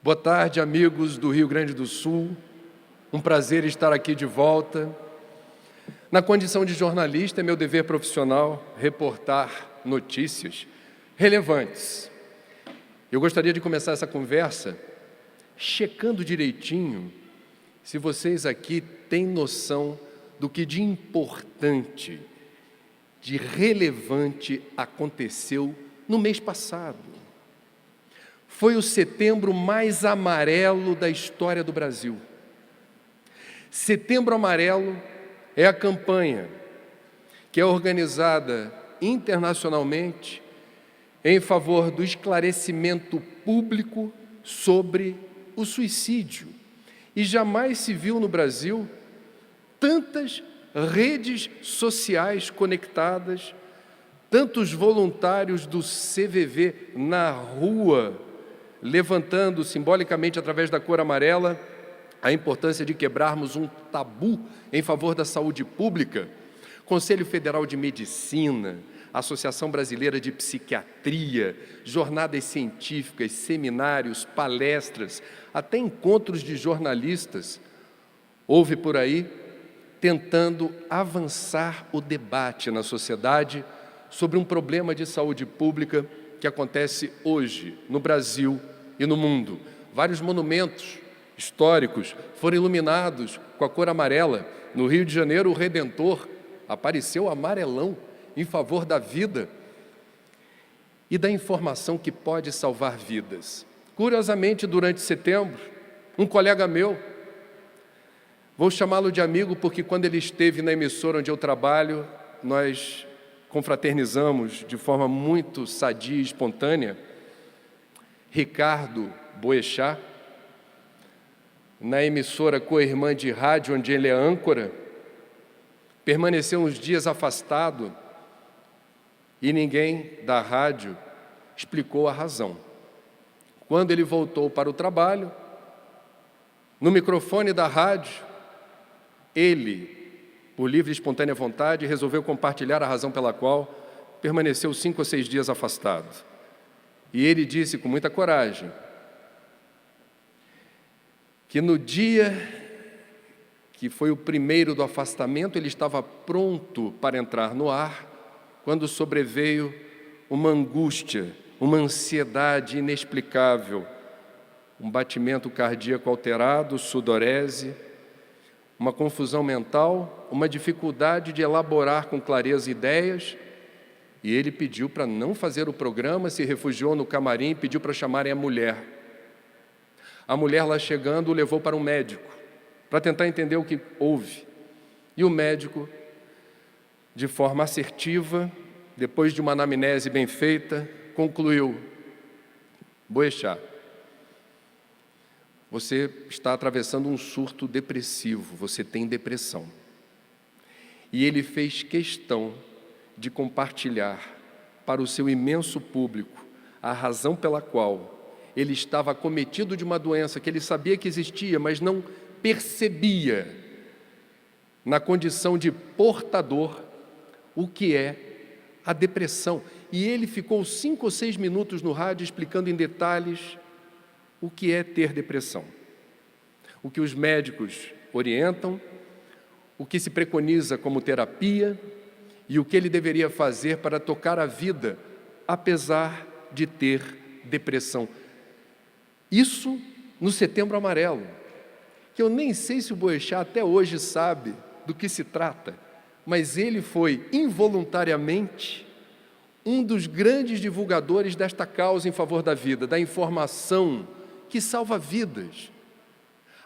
Boa tarde, amigos do Rio Grande do Sul. Um prazer estar aqui de volta. Na condição de jornalista, é meu dever profissional reportar notícias relevantes. Eu gostaria de começar essa conversa checando direitinho se vocês aqui têm noção do que de importante, de relevante aconteceu no mês passado. Foi o setembro mais amarelo da história do Brasil. Setembro Amarelo é a campanha que é organizada internacionalmente em favor do esclarecimento público sobre o suicídio. E jamais se viu no Brasil tantas redes sociais conectadas, tantos voluntários do CVV na rua, levantando simbolicamente através da cor amarela a importância de quebrarmos um tabu em favor da saúde pública. Conselho Federal de Medicina, Associação Brasileira de Psiquiatria, jornadas científicas, seminários, palestras, até encontros de jornalistas. Houve por aí tentando avançar o debate na sociedade sobre um problema de saúde pública que acontece hoje no Brasil e no mundo. Vários monumentos históricos foram iluminados com a cor amarela. No Rio de Janeiro, o Redentor apareceu amarelão em favor da vida e da informação que pode salvar vidas. Curiosamente, durante setembro, um colega meu, vou chamá-lo de amigo porque quando ele esteve na emissora onde eu trabalho, nós confraternizamos de forma muito sadia e espontânea, Ricardo Boechat, na emissora co-irmã de rádio onde ele é âncora, permaneceu uns dias afastado e ninguém da rádio explicou a razão. Quando ele voltou para o trabalho, no microfone da rádio, ele, por livre e espontânea vontade, resolveu compartilhar a razão pela qual permaneceu 5 ou 6 dias afastado. E ele disse com muita coragem que no dia que foi o primeiro do afastamento, ele estava pronto para entrar no ar, quando sobreveio uma angústia, uma ansiedade inexplicável, um batimento cardíaco alterado, sudorese, uma confusão mental, uma dificuldade de elaborar com clareza ideias, e ele pediu para não fazer o programa, se refugiou no camarim e pediu para chamarem a mulher. A mulher lá chegando o levou para um médico, para tentar entender o que houve. E o médico, de forma assertiva, depois de uma anamnese bem feita, concluiu: Boechat, você está atravessando um surto depressivo, você tem depressão. E ele fez questão de compartilhar para o seu imenso público a razão pela qual ele estava acometido de uma doença que ele sabia que existia, mas não percebia, na condição de portador, o que é a depressão. E ele ficou 5 ou 6 minutos no rádio explicando em detalhes o que é ter depressão, o que os médicos orientam, o que se preconiza como terapia e o que ele deveria fazer para tocar a vida, apesar de ter depressão. Isso no Setembro Amarelo, que eu nem sei se o Boechat até hoje sabe do que se trata, mas ele foi involuntariamente um dos grandes divulgadores desta causa em favor da vida, da informação que salva vidas.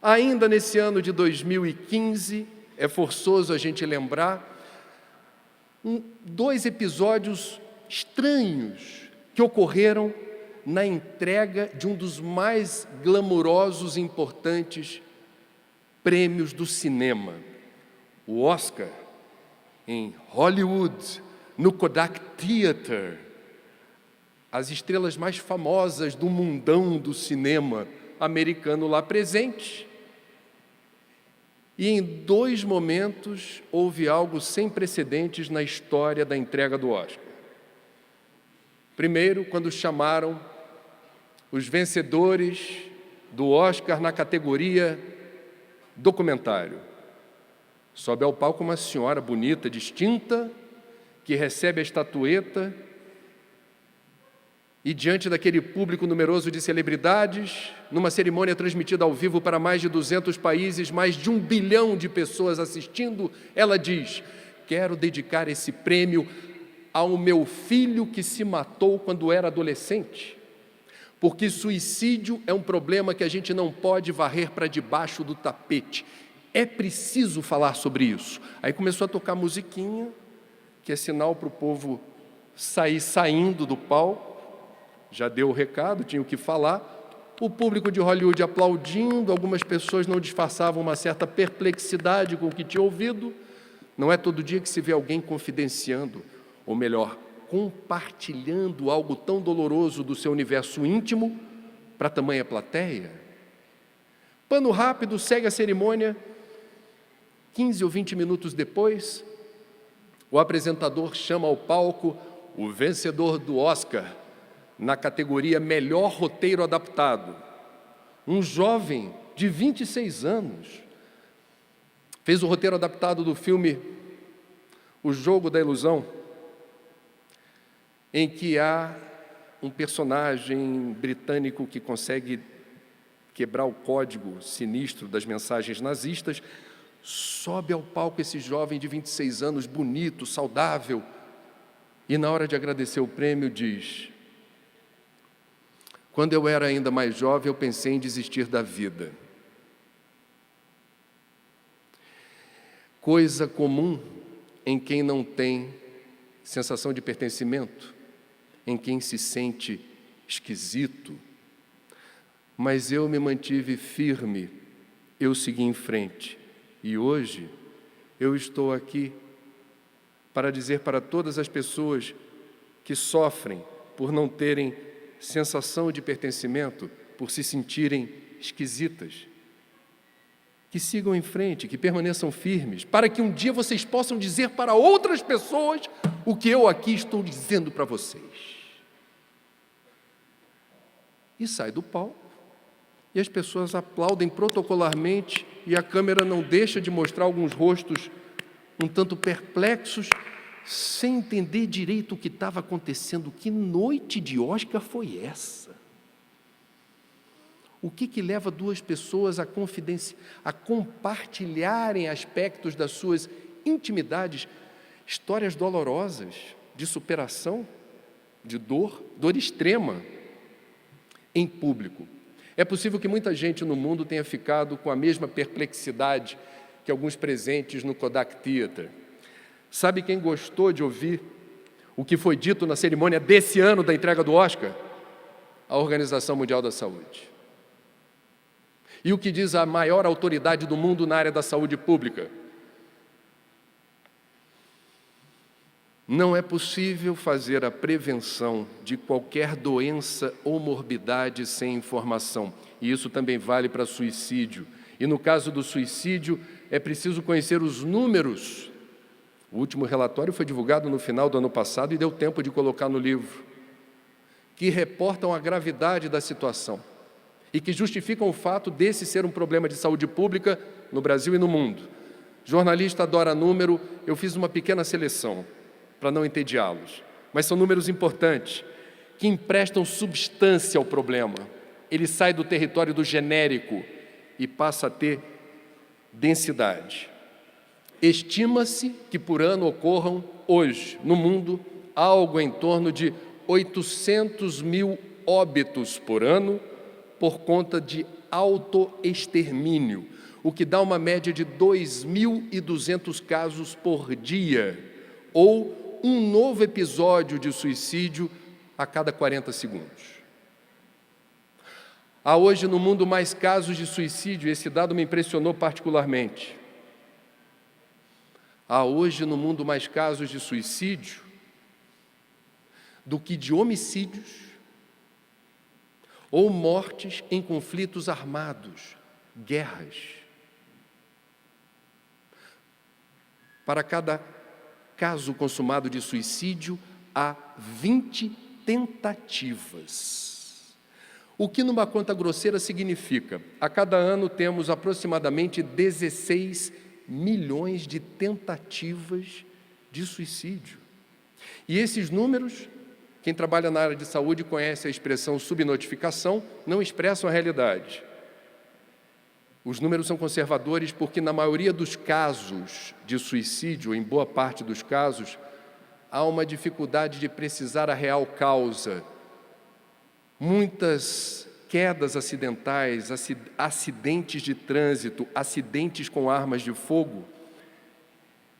Ainda nesse ano de 2015, é forçoso a gente lembrar, 2 episódios estranhos que ocorreram na entrega de um dos mais glamurosos e importantes prêmios do cinema, o Oscar, em Hollywood, no Kodak Theater. As estrelas mais famosas do mundão do cinema americano lá presentes. E em 2 momentos houve algo sem precedentes na história da entrega do Oscar. Primeiro, quando chamaram os vencedores do Oscar na categoria documentário. Sobe ao palco uma senhora bonita, distinta, que recebe a estatueta e, diante daquele público numeroso de celebridades, numa cerimônia transmitida ao vivo para mais de 200 países, mais de 1 bilhão de pessoas assistindo, ela diz: quero dedicar esse prêmio ao meu filho que se matou quando era adolescente, porque suicídio é um problema que a gente não pode varrer para debaixo do tapete. É preciso falar sobre isso. Aí começou a tocar musiquinha, que é sinal para o povo sair saindo do palco. Já deu o recado, tinha o que falar. O público de Hollywood aplaudindo, algumas pessoas não disfarçavam uma certa perplexidade com o que tinha ouvido. Não é todo dia que se vê alguém confidenciando, ou melhor, compartilhando algo tão doloroso do seu universo íntimo para tamanha plateia. Pano rápido, segue a cerimônia. 15 ou 20 minutos depois, o apresentador chama ao palco o vencedor do Oscar na categoria Melhor Roteiro Adaptado. Um jovem de 26 anos. Fez o roteiro adaptado do filme O Jogo da Ilusão, em que há um personagem britânico que consegue quebrar o código sinistro das mensagens nazistas. Sobe ao palco esse jovem de 26 anos, bonito, saudável, e na hora de agradecer o prêmio diz: quando eu era ainda mais jovem, eu pensei em desistir da vida. Coisa comum em quem não tem sensação de pertencimento, em quem se sente esquisito. Mas eu me mantive firme, eu segui em frente. E hoje eu estou aqui para dizer para todas as pessoas que sofrem por não terem sensação de pertencimento, por se sentirem esquisitas, que sigam em frente, que permaneçam firmes, para que um dia vocês possam dizer para outras pessoas o que eu aqui estou dizendo para vocês. E sai do palco, e as pessoas aplaudem protocolarmente, e a câmera não deixa de mostrar alguns rostos um tanto perplexos, sem entender direito o que estava acontecendo. Que noite de Oscar foi essa? O que leva duas pessoas a compartilharem aspectos das suas intimidades, histórias dolorosas, de superação, de dor extrema, em público? É possível que muita gente no mundo tenha ficado com a mesma perplexidade que alguns presentes no Kodak Theater. Sabe quem gostou de ouvir o que foi dito na cerimônia desse ano da entrega do Oscar? A Organização Mundial da Saúde. E o que diz a maior autoridade do mundo na área da saúde pública? Não é possível fazer a prevenção de qualquer doença ou morbidade sem informação. E isso também vale para suicídio. E no caso do suicídio, é preciso conhecer os números. O último relatório foi divulgado no final do ano passado e deu tempo de colocar no livro, que reportam a gravidade da situação e que justificam o fato desse ser um problema de saúde pública no Brasil e no mundo. Jornalista adora número, eu fiz uma pequena seleção para não entediá-los, mas são números importantes, que emprestam substância ao problema. Ele sai do território do genérico e passa a ter densidade. Estima-se que por ano ocorram hoje, no mundo, algo em torno de 800 mil óbitos por ano por conta de autoextermínio, o que dá uma média de 2.200 casos por dia, ou um novo episódio de suicídio a cada 40 segundos. Há hoje no mundo mais casos de suicídio, esse dado me impressionou particularmente. Há hoje no mundo mais casos de suicídio do que de homicídios ou mortes em conflitos armados, guerras. Para cada caso consumado de suicídio, há 20 tentativas. O que numa conta grosseira significa, a cada ano temos aproximadamente 16 milhões de tentativas de suicídio. E esses números, quem trabalha na área de saúde conhece a expressão subnotificação, não expressam a realidade. Os números são conservadores porque na maioria dos casos de suicídio, em boa parte dos casos, há uma dificuldade de precisar a real causa. Muitas quedas acidentais, acidentes de trânsito, acidentes com armas de fogo,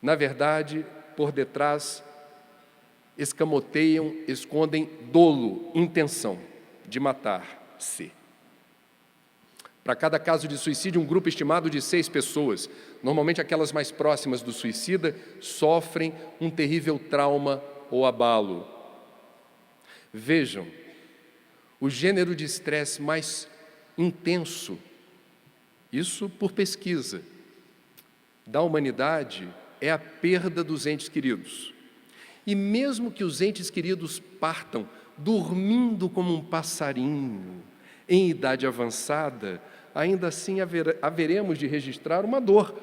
na verdade, por detrás, escamoteiam, escondem dolo, intenção de matar-se. Para cada caso de suicídio, um grupo estimado de 6 pessoas, normalmente aquelas mais próximas do suicida, sofrem um terrível trauma ou abalo. Vejam, o gênero de estresse mais intenso, isso por pesquisa, da humanidade, é a perda dos entes queridos. E mesmo que os entes queridos partam dormindo como um passarinho, em idade avançada, ainda assim haveremos de registrar uma dor,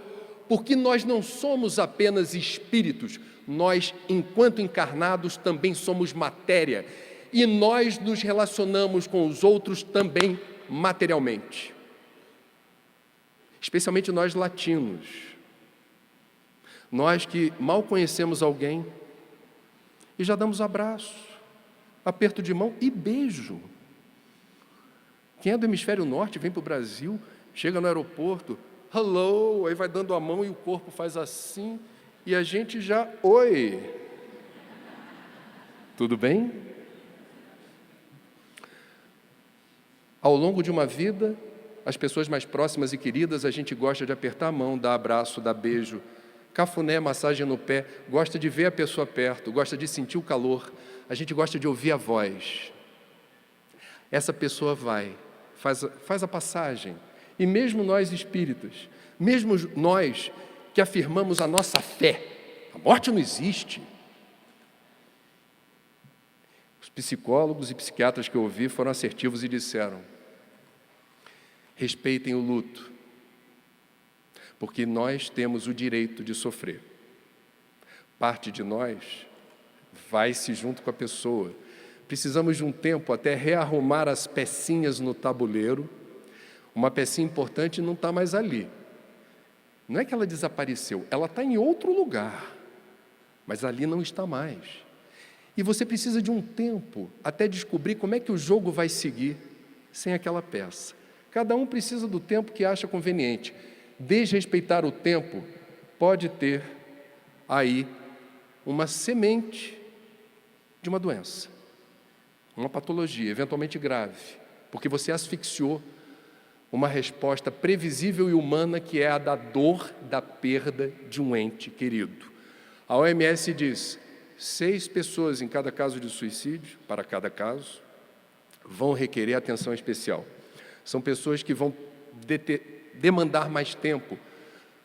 porque nós não somos apenas espíritos, nós, enquanto encarnados, também somos matéria, e nós nos relacionamos com os outros também materialmente. Especialmente nós latinos. Nós que mal conhecemos alguém e já damos abraço, aperto de mão e beijo. Quem é do hemisfério norte vem para o Brasil, chega no aeroporto, hello, aí vai dando a mão e o corpo faz assim, e a gente já, oi. Tudo bem? Ao longo de uma vida, as pessoas mais próximas e queridas, a gente gosta de apertar a mão, dar abraço, dar beijo, cafuné, massagem no pé, gosta de ver a pessoa perto, gosta de sentir o calor, a gente gosta de ouvir a voz. Essa pessoa vai, faz a passagem, e mesmo nós espíritas, mesmo nós que afirmamos a nossa fé, a morte não existe. Os psicólogos e psiquiatras que eu ouvi foram assertivos e disseram: respeitem o luto, porque nós temos o direito de sofrer. Parte de nós vai-se junto com a pessoa. Precisamos de um tempo até rearrumar as pecinhas no tabuleiro. Uma pecinha importante não está mais ali. Não é que ela desapareceu, ela está em outro lugar, mas ali não está mais. E você precisa de um tempo até descobrir como é que o jogo vai seguir sem aquela peça. Cada um precisa do tempo que acha conveniente. Desrespeitar o tempo pode ter aí uma semente de uma doença, uma patologia, eventualmente grave, porque você asfixiou uma resposta previsível e humana que é a da dor da perda de um ente querido. A OMS diz: 6 pessoas em cada caso de suicídio, para cada caso, vão requerer atenção especial. São pessoas que vão demandar mais tempo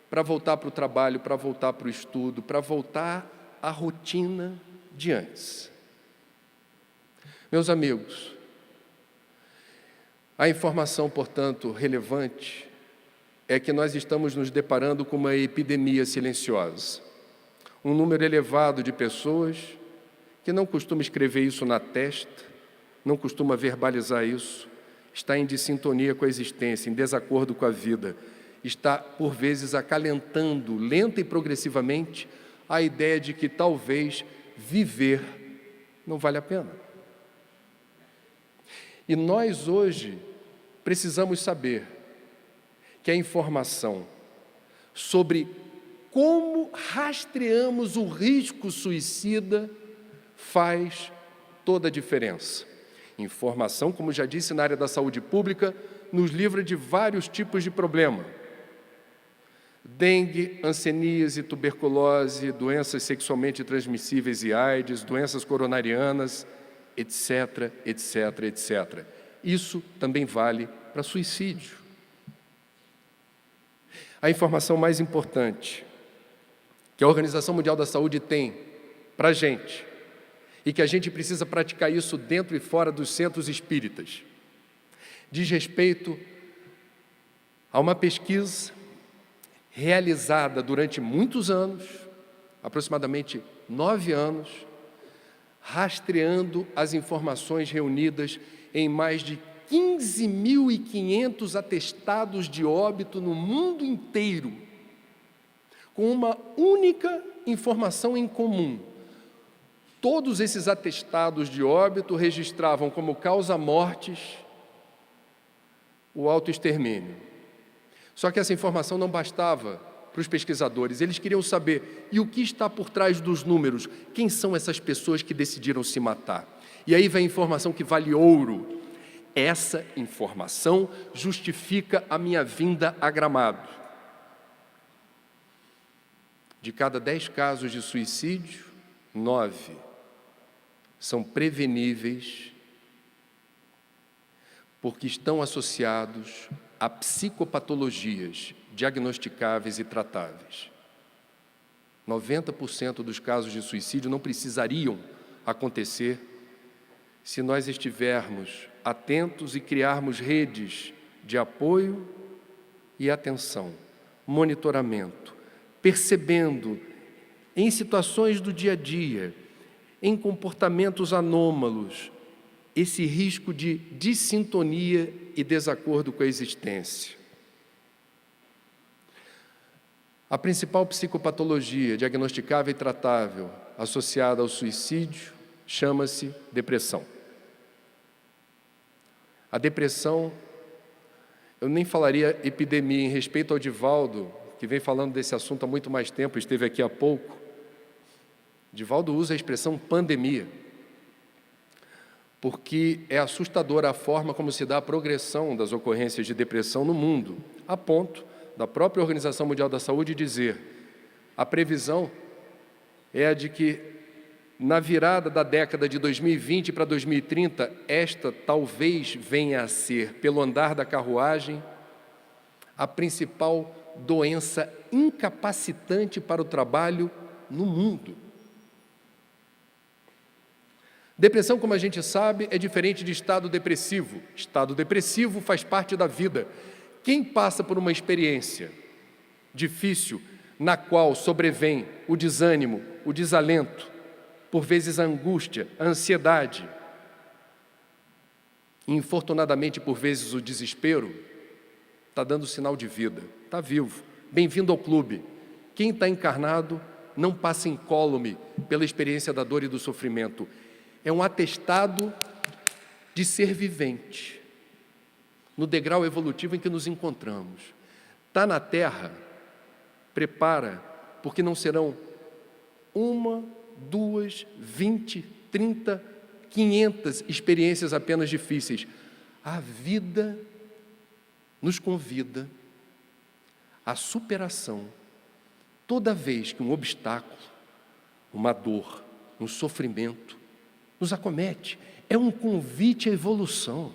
para voltar para o trabalho, para voltar para o estudo, para voltar à rotina de antes. Meus amigos, a informação, portanto, relevante é que nós estamos nos deparando com uma epidemia silenciosa. Um número elevado de pessoas que não costuma escrever isso na testa, não costuma verbalizar isso, está em dissintonia com a existência, em desacordo com a vida, está, por vezes, acalentando, lenta e progressivamente, a ideia de que talvez viver não vale a pena. E nós, hoje, precisamos saber que a informação sobre como rastreamos o risco suicida faz toda a diferença. Informação, como já disse, na área da saúde pública, nos livra de vários tipos de problema. Dengue, hanseníase, tuberculose, doenças sexualmente transmissíveis e AIDS, doenças coronarianas, etc, etc, etc. Isso também vale para suicídio. A informação mais importante que a Organização Mundial da Saúde tem para a gente, e que a gente precisa praticar isso dentro e fora dos centros espíritas, diz respeito a uma pesquisa realizada durante muitos anos, aproximadamente 9 anos, rastreando as informações reunidas em mais de 15.500 atestados de óbito no mundo inteiro, com uma única informação em comum. Todos esses atestados de óbito registravam como causa-mortes o autoextermínio. Só que essa informação não bastava para os pesquisadores. Eles queriam saber, e o que está por trás dos números? Quem são essas pessoas que decidiram se matar? E aí vem a informação que vale ouro. Essa informação justifica a minha vinda a Gramado. De cada 10 casos de suicídio, 9 são preveníveis porque estão associados a psicopatologias diagnosticáveis e tratáveis. 90% dos casos de suicídio não precisariam acontecer se nós estivermos atentos e criarmos redes de apoio e atenção, monitoramento, percebendo em situações do dia a dia, em comportamentos anômalos, esse risco de dissintonia e desacordo com a existência. A principal psicopatologia diagnosticável e tratável associada ao suicídio chama-se depressão. A depressão, eu nem falaria epidemia em respeito ao Divaldo, que vem falando desse assunto há muito mais tempo, esteve aqui há pouco. Divaldo usa a expressão pandemia, porque é assustadora a forma como se dá a progressão das ocorrências de depressão no mundo, a ponto da própria Organização Mundial da Saúde dizer: a previsão é a de que, na virada da década de 2020 para 2030, esta talvez venha a ser, pelo andar da carruagem, a principal doença incapacitante para o trabalho no mundo. Depressão, como a gente sabe, é diferente de estado depressivo. Estado depressivo faz parte da vida. Quem passa por uma experiência difícil, na qual sobrevém o desânimo, o desalento, por vezes a angústia, a ansiedade, e, infortunadamente, por vezes o desespero, está dando sinal de vida, está vivo. Bem-vindo ao clube. Quem está encarnado não passa incólume pela experiência da dor e do sofrimento. É um atestado de ser vivente, no degrau evolutivo em que nos encontramos. Está na Terra, prepara, porque não serão 1, 2, 20, 30, 500 experiências apenas difíceis. A vida nos convida à superação toda vez que um obstáculo, uma dor, um sofrimento nos acomete. É um convite à evolução.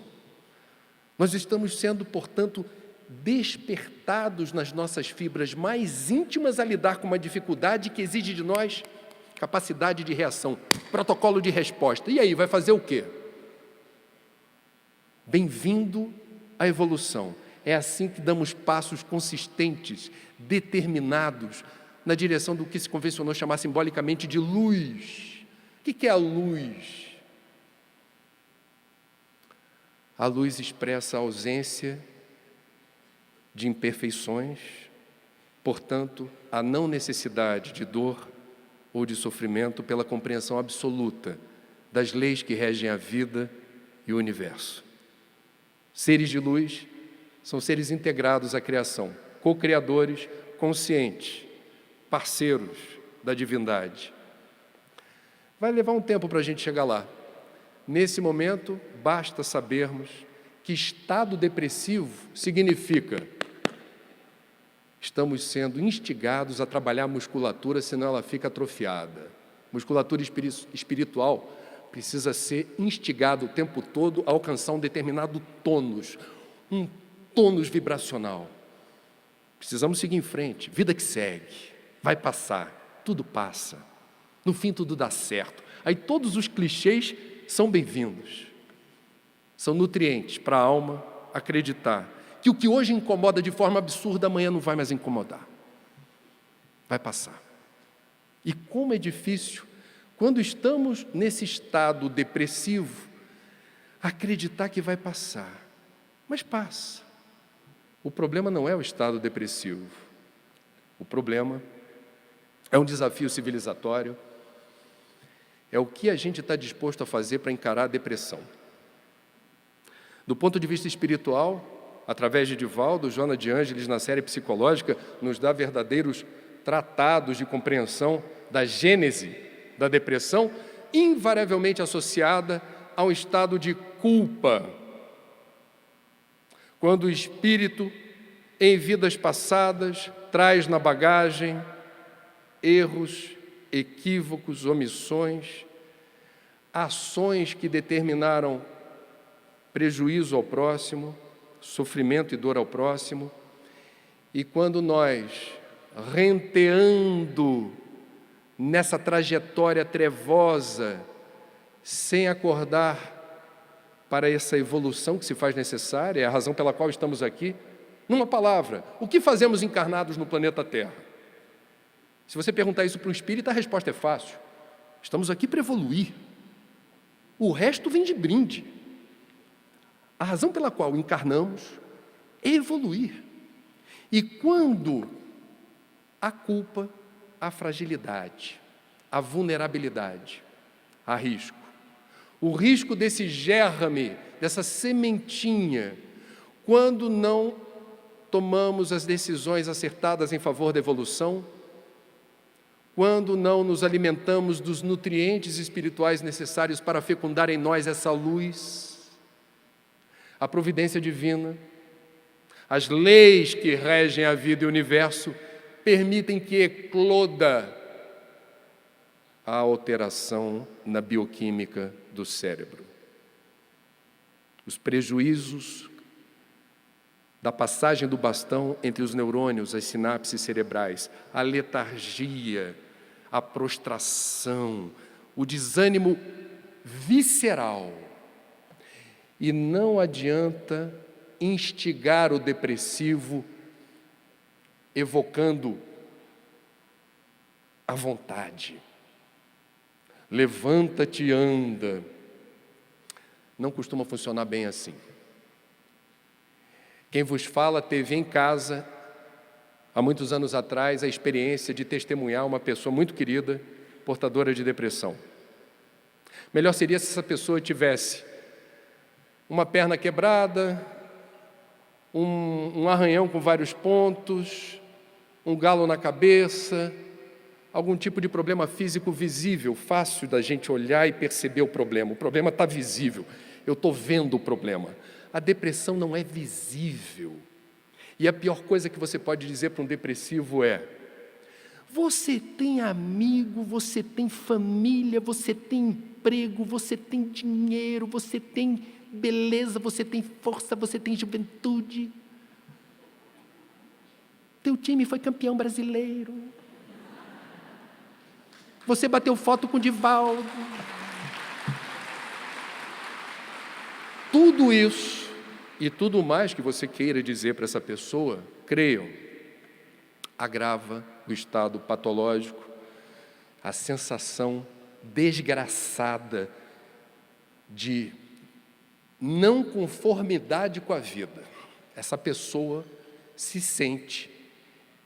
Nós estamos sendo, portanto, despertados nas nossas fibras mais íntimas a lidar com uma dificuldade que exige de nós capacidade de reação, protocolo de resposta. E aí, vai fazer o quê? Bem-vindo à evolução. É assim que damos passos consistentes, determinados, na direção do que se convencionou chamar simbolicamente de luz. O que é a luz? A luz expressa a ausência de imperfeições, portanto, a não necessidade de dor ou de sofrimento pela compreensão absoluta das leis que regem a vida e o universo. Seres de luz são seres integrados à criação, co-criadores, conscientes, parceiros da divindade. Vai levar um tempo para a gente chegar lá. Nesse momento, basta sabermos que estado depressivo significa estamos sendo instigados a trabalhar a musculatura, senão ela fica atrofiada. Musculatura espiritual precisa ser instigada o tempo todo a alcançar um determinado tônus, um tônus vibracional. Precisamos seguir em frente, vida que segue, vai passar, tudo passa. No fim, tudo dá certo. Aí todos os clichês são bem-vindos. São nutrientes para a alma acreditar que o que hoje incomoda de forma absurda, amanhã não vai mais incomodar. Vai passar. E como é difícil, quando estamos nesse estado depressivo, acreditar que vai passar. Mas passa. O problema não é o estado depressivo. O problema é um desafio civilizatório. É o que a gente está disposto a fazer para encarar a depressão. Do ponto de vista espiritual, através de Divaldo, Joana de Ângeles, na série psicológica, nos dá verdadeiros tratados de compreensão da gênese da depressão, invariavelmente associada a um estado de culpa. Quando o espírito, em vidas passadas, traz na bagagem erros, equívocos, omissões, ações que determinaram prejuízo ao próximo, sofrimento e dor ao próximo, e quando nós, renteando nessa trajetória trevosa, sem acordar para essa evolução que se faz necessária, é a razão pela qual estamos aqui, numa palavra, o que fazemos encarnados no planeta Terra? Se você perguntar isso para um espírita, a resposta é fácil. Estamos aqui para evoluir. O resto vem de brinde. A razão pela qual encarnamos é evoluir. E quando a culpa, a fragilidade, a vulnerabilidade, há risco. O risco desse germe, dessa sementinha, quando não tomamos as decisões acertadas em favor da evolução, quando não nos alimentamos dos nutrientes espirituais necessários para fecundar em nós essa luz, a providência divina, as leis que regem a vida e o universo, permitem que ecloda a alteração na bioquímica do cérebro. Os prejuízos da passagem do bastão entre os neurônios, as sinapses cerebrais, a letargia, a prostração, o desânimo visceral. E não adianta instigar o depressivo evocando a vontade. Levanta-te e anda. Não costuma funcionar bem assim. Quem vos fala teve em casa, há muitos anos atrás, a experiência de testemunhar uma pessoa muito querida, portadora de depressão. Melhor seria se essa pessoa tivesse uma perna quebrada, um arranhão com vários pontos, um galo na cabeça, algum tipo de problema físico visível, fácil da gente olhar e perceber o problema. O problema está visível, eu estou vendo o problema. A depressão não é visível. E a pior coisa que você pode dizer para um depressivo é: você tem amigo, você tem família, você tem emprego, você tem dinheiro, você tem beleza, você tem força, você tem juventude. Teu time foi campeão brasileiro. Você bateu foto com o Divaldo. Tudo isso e tudo mais que você queira dizer para essa pessoa, creiam, agrava o estado patológico, a sensação desgraçada de não conformidade com a vida. Essa pessoa se sente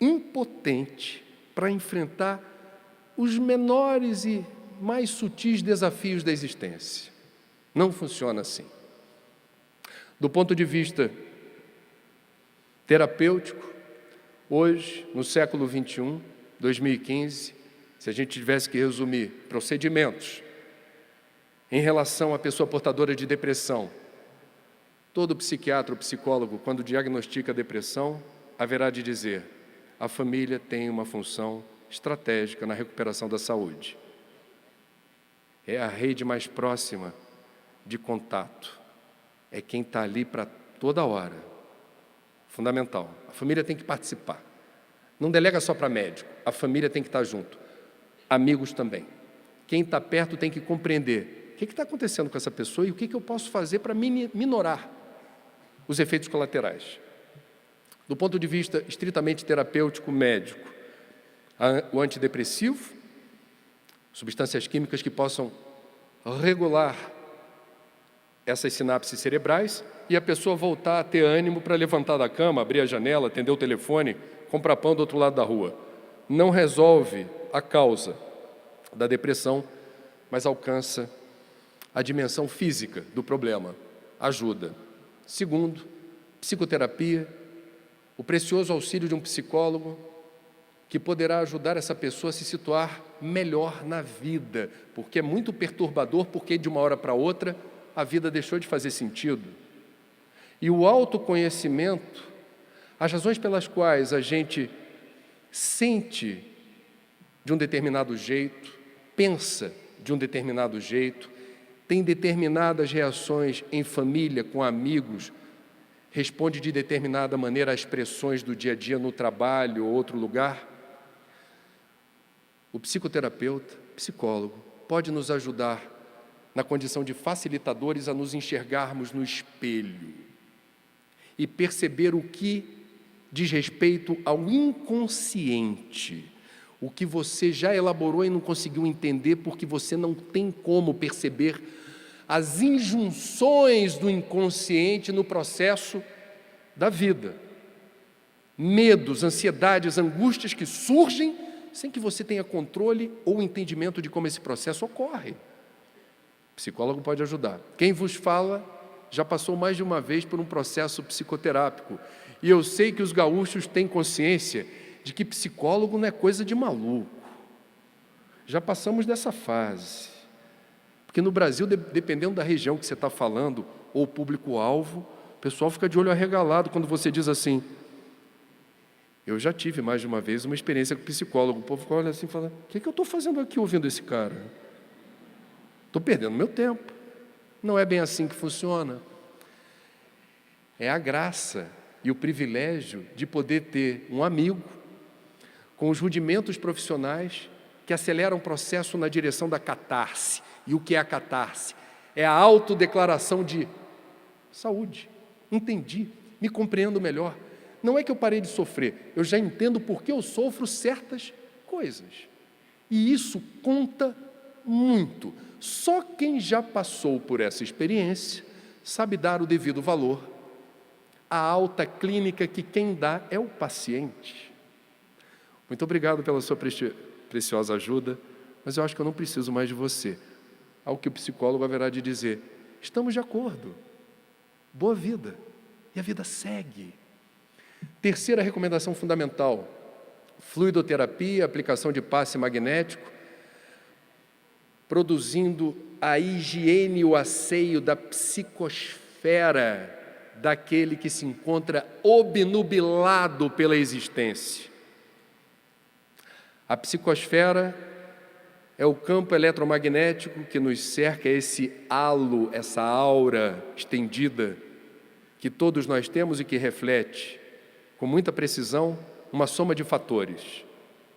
impotente para enfrentar os menores e mais sutis desafios da existência. Não funciona assim. Do ponto de vista terapêutico, hoje, no século XXI, 2015, se a gente tivesse que resumir procedimentos em relação à pessoa portadora de depressão, todo psiquiatra ou psicólogo, quando diagnostica a depressão, haverá de dizer: a família tem uma função estratégica na recuperação da saúde. É a rede mais próxima de contato. É quem está ali para toda hora. Fundamental. A família tem que participar. Não delega só para médico. A família tem que estar junto. Amigos também. Quem está perto tem que compreender o que está acontecendo com essa pessoa e o que eu posso fazer para minorar os efeitos colaterais. Do ponto de vista estritamente terapêutico médico, o antidepressivo, substâncias químicas que possam regular essas sinapses cerebrais e a pessoa voltar a ter ânimo para levantar da cama, abrir a janela, atender o telefone, comprar pão do outro lado da rua. Não resolve a causa da depressão, mas alcança a dimensão física do problema. Ajuda. Segundo, psicoterapia, o precioso auxílio de um psicólogo que poderá ajudar essa pessoa a se situar melhor na vida, porque é muito perturbador, porque de uma hora para outra a vida deixou de fazer sentido. E o autoconhecimento, as razões pelas quais a gente sente de um determinado jeito, pensa de um determinado jeito, tem determinadas reações em família, com amigos, responde de determinada maneira às pressões do dia a dia no trabalho ou outro lugar. O psicoterapeuta, psicólogo, pode nos ajudar na condição de facilitadores a nos enxergarmos no espelho e perceber o que diz respeito ao inconsciente, o que você já elaborou e não conseguiu entender porque você não tem como perceber as injunções do inconsciente no processo da vida. Medos, ansiedades, angústias que surgem sem que você tenha controle ou entendimento de como esse processo ocorre. O psicólogo pode ajudar. Quem vos fala já passou mais de uma vez por um processo psicoterápico. E eu sei que os gaúchos têm consciência de que psicólogo não é coisa de maluco. Já passamos dessa fase. Porque no Brasil, dependendo da região que você está falando, ou público-alvo, o pessoal fica de olho arregalado quando você diz assim. Eu já tive mais de uma vez uma experiência com psicólogo. O povo olha assim e fala, o que eu estou fazendo aqui ouvindo esse cara? Estou perdendo meu tempo. Não é bem assim que funciona. É a graça e o privilégio de poder ter um amigo com os rudimentos profissionais que aceleram o processo na direção da catarse. E o que é a catarse? É a autodeclaração de saúde. Entendi, me compreendo melhor. Não é que eu parei de sofrer, eu já entendo por que eu sofro certas coisas. E isso conta muito. Só quem já passou por essa experiência sabe dar o devido valor. A alta clínica que quem dá é o paciente. Muito obrigado pela sua preciosa ajuda, mas eu acho que eu não preciso mais de você. Ao que o psicólogo haverá de dizer, estamos de acordo, boa vida, e a vida segue. Terceira recomendação fundamental, fluidoterapia, aplicação de passe magnético, produzindo a higiene e o asseio da psicosfera daquele que se encontra obnubilado pela existência. A psicosfera é o campo eletromagnético que nos cerca, é esse halo, essa aura estendida que todos nós temos e que reflete, com muita precisão, uma soma de fatores,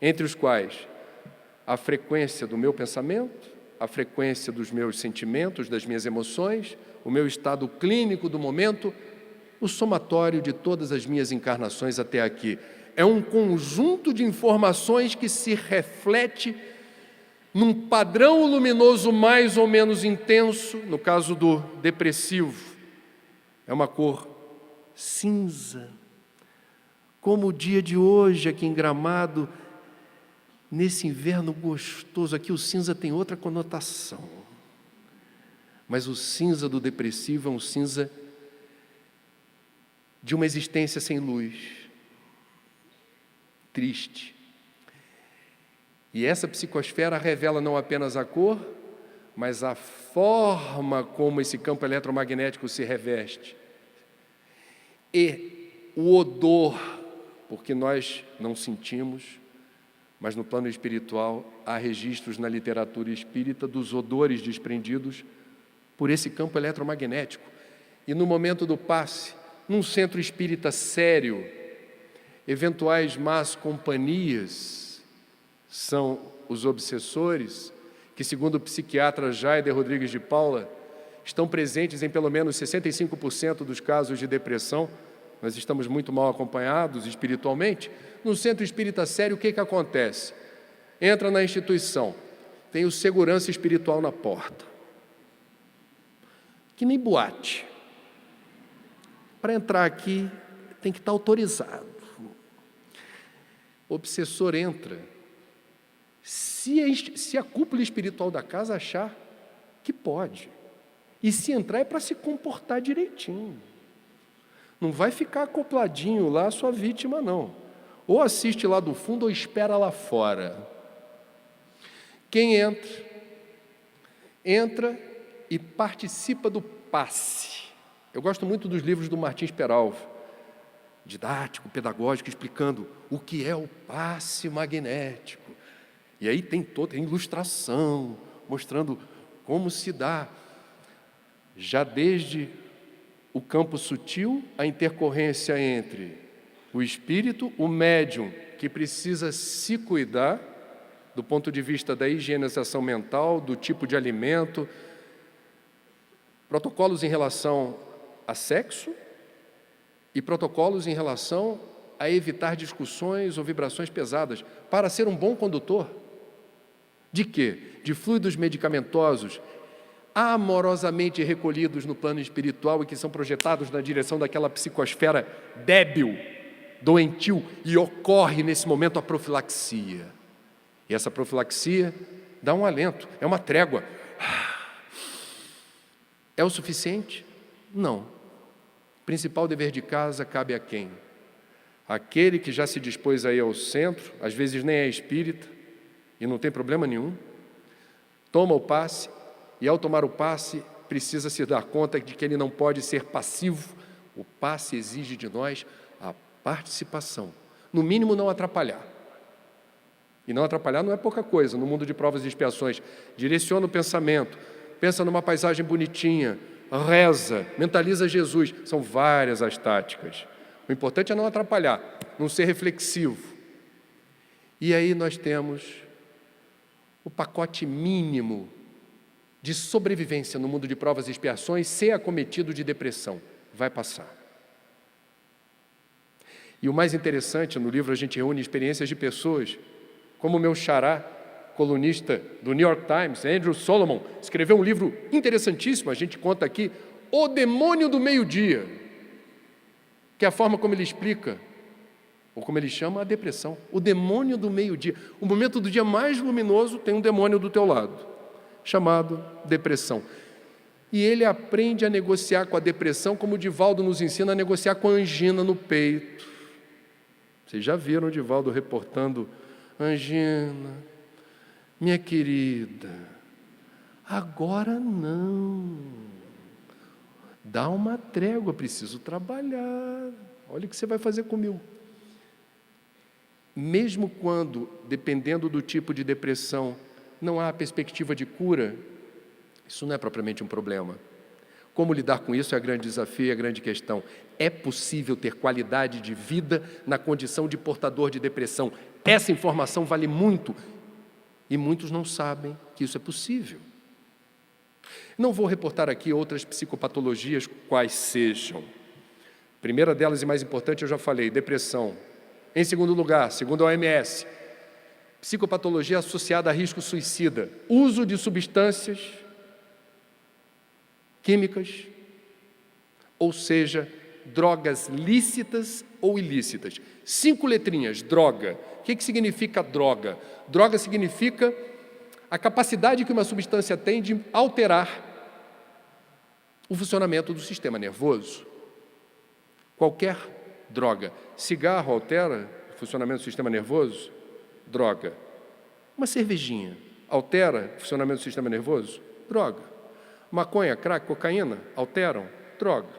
entre os quais a frequência do meu pensamento, a frequência dos meus sentimentos, das minhas emoções, o meu estado clínico do momento, o somatório de todas as minhas encarnações até aqui. É um conjunto de informações que se reflete num padrão luminoso mais ou menos intenso, no caso do depressivo, é uma cor cinza, como o dia de hoje aqui em Gramado, nesse inverno gostoso. Aqui o cinza tem outra conotação, mas o cinza do depressivo é um cinza de uma existência sem luz, triste. E essa psicosfera revela não apenas a cor, mas a forma como esse campo eletromagnético se reveste. E o odor, porque nós não sentimos, mas no plano espiritual há registros na literatura espírita dos odores desprendidos por esse campo eletromagnético. E no momento do passe, num centro espírita sério, eventuais más companhias são os obsessores, que segundo o psiquiatra Jaider Rodrigues de Paula, estão presentes em pelo menos 65% dos casos de depressão. Nós estamos muito mal acompanhados espiritualmente. No centro espírita sério, o que acontece? Entra na instituição, tem o segurança espiritual na porta. Que nem boate. Para entrar aqui, tem que estar autorizado. O obsessor entra. Se a cúpula espiritual da casa achar que pode. E se entrar é para se comportar direitinho. Não vai ficar acopladinho lá a sua vítima, não. Ou assiste lá do fundo ou espera lá fora. Quem entra e participa do passe. Eu gosto muito dos livros do Martins Peralva, didático, pedagógico, explicando o que é o passe magnético. E aí tem toda a ilustração, mostrando como se dá, já desde o campo sutil, a intercorrência entre o espírito, o médium, que precisa se cuidar, do ponto de vista da higienização mental, do tipo de alimento, protocolos em relação a sexo e protocolos em relação a evitar discussões ou vibrações pesadas, para ser um bom condutor. De quê? De fluidos medicamentosos amorosamente recolhidos no plano espiritual e que são projetados na direção daquela psicosfera débil, doentio, e ocorre nesse momento a profilaxia. E essa profilaxia dá um alento, é uma trégua. É o suficiente? Não. O principal dever de casa cabe a quem? Aquele que já se dispôs a ir ao centro, às vezes nem é espírita, e não tem problema nenhum, toma o passe, e ao tomar o passe, precisa se dar conta de que ele não pode ser passivo. O passe exige de nós a participação, no mínimo não atrapalhar. E não atrapalhar não é pouca coisa, no mundo de provas e expiações. Direciona o pensamento, pensa numa paisagem bonitinha, reza, mentaliza Jesus. São várias as táticas. O importante é não atrapalhar, não ser reflexivo. E aí nós temos o pacote mínimo de sobrevivência no mundo de provas e expiações, ser acometido de depressão. Vai passar. E o mais interessante, no livro a gente reúne experiências de pessoas, como o meu xará, colunista do New York Times, Andrew Solomon, escreveu um livro interessantíssimo, a gente conta aqui, O Demônio do Meio-Dia, que é a forma como ele explica, ou como ele chama, a depressão. O demônio do meio-dia. O momento do dia mais luminoso tem um demônio do teu lado, chamado depressão. E ele aprende a negociar com a depressão, como o Divaldo nos ensina a negociar com a angina no peito. Vocês já viram o Divaldo reportando: Angina, minha querida, agora não. Dá uma trégua, preciso trabalhar. Olha o que você vai fazer comigo. Mesmo quando, dependendo do tipo de depressão, não há perspectiva de cura, isso não é propriamente um problema. Como lidar com isso é o grande desafio e a grande questão. É possível ter qualidade de vida na condição de portador de depressão. Essa informação vale muito e muitos não sabem que isso é possível. Não vou reportar aqui outras psicopatologias, quais sejam. A primeira delas e mais importante, eu já falei, depressão. Em segundo lugar, segundo a OMS, psicopatologia associada a risco suicida, uso de substâncias químicas, ou seja, drogas lícitas ou ilícitas. 5 letrinhas, droga. O que significa droga? Droga significa a capacidade que uma substância tem de alterar o funcionamento do sistema nervoso. Qualquer droga. Cigarro altera o funcionamento do sistema nervoso? Droga. Uma cervejinha altera o funcionamento do sistema nervoso? Droga. Maconha, crack, cocaína alteram? Droga.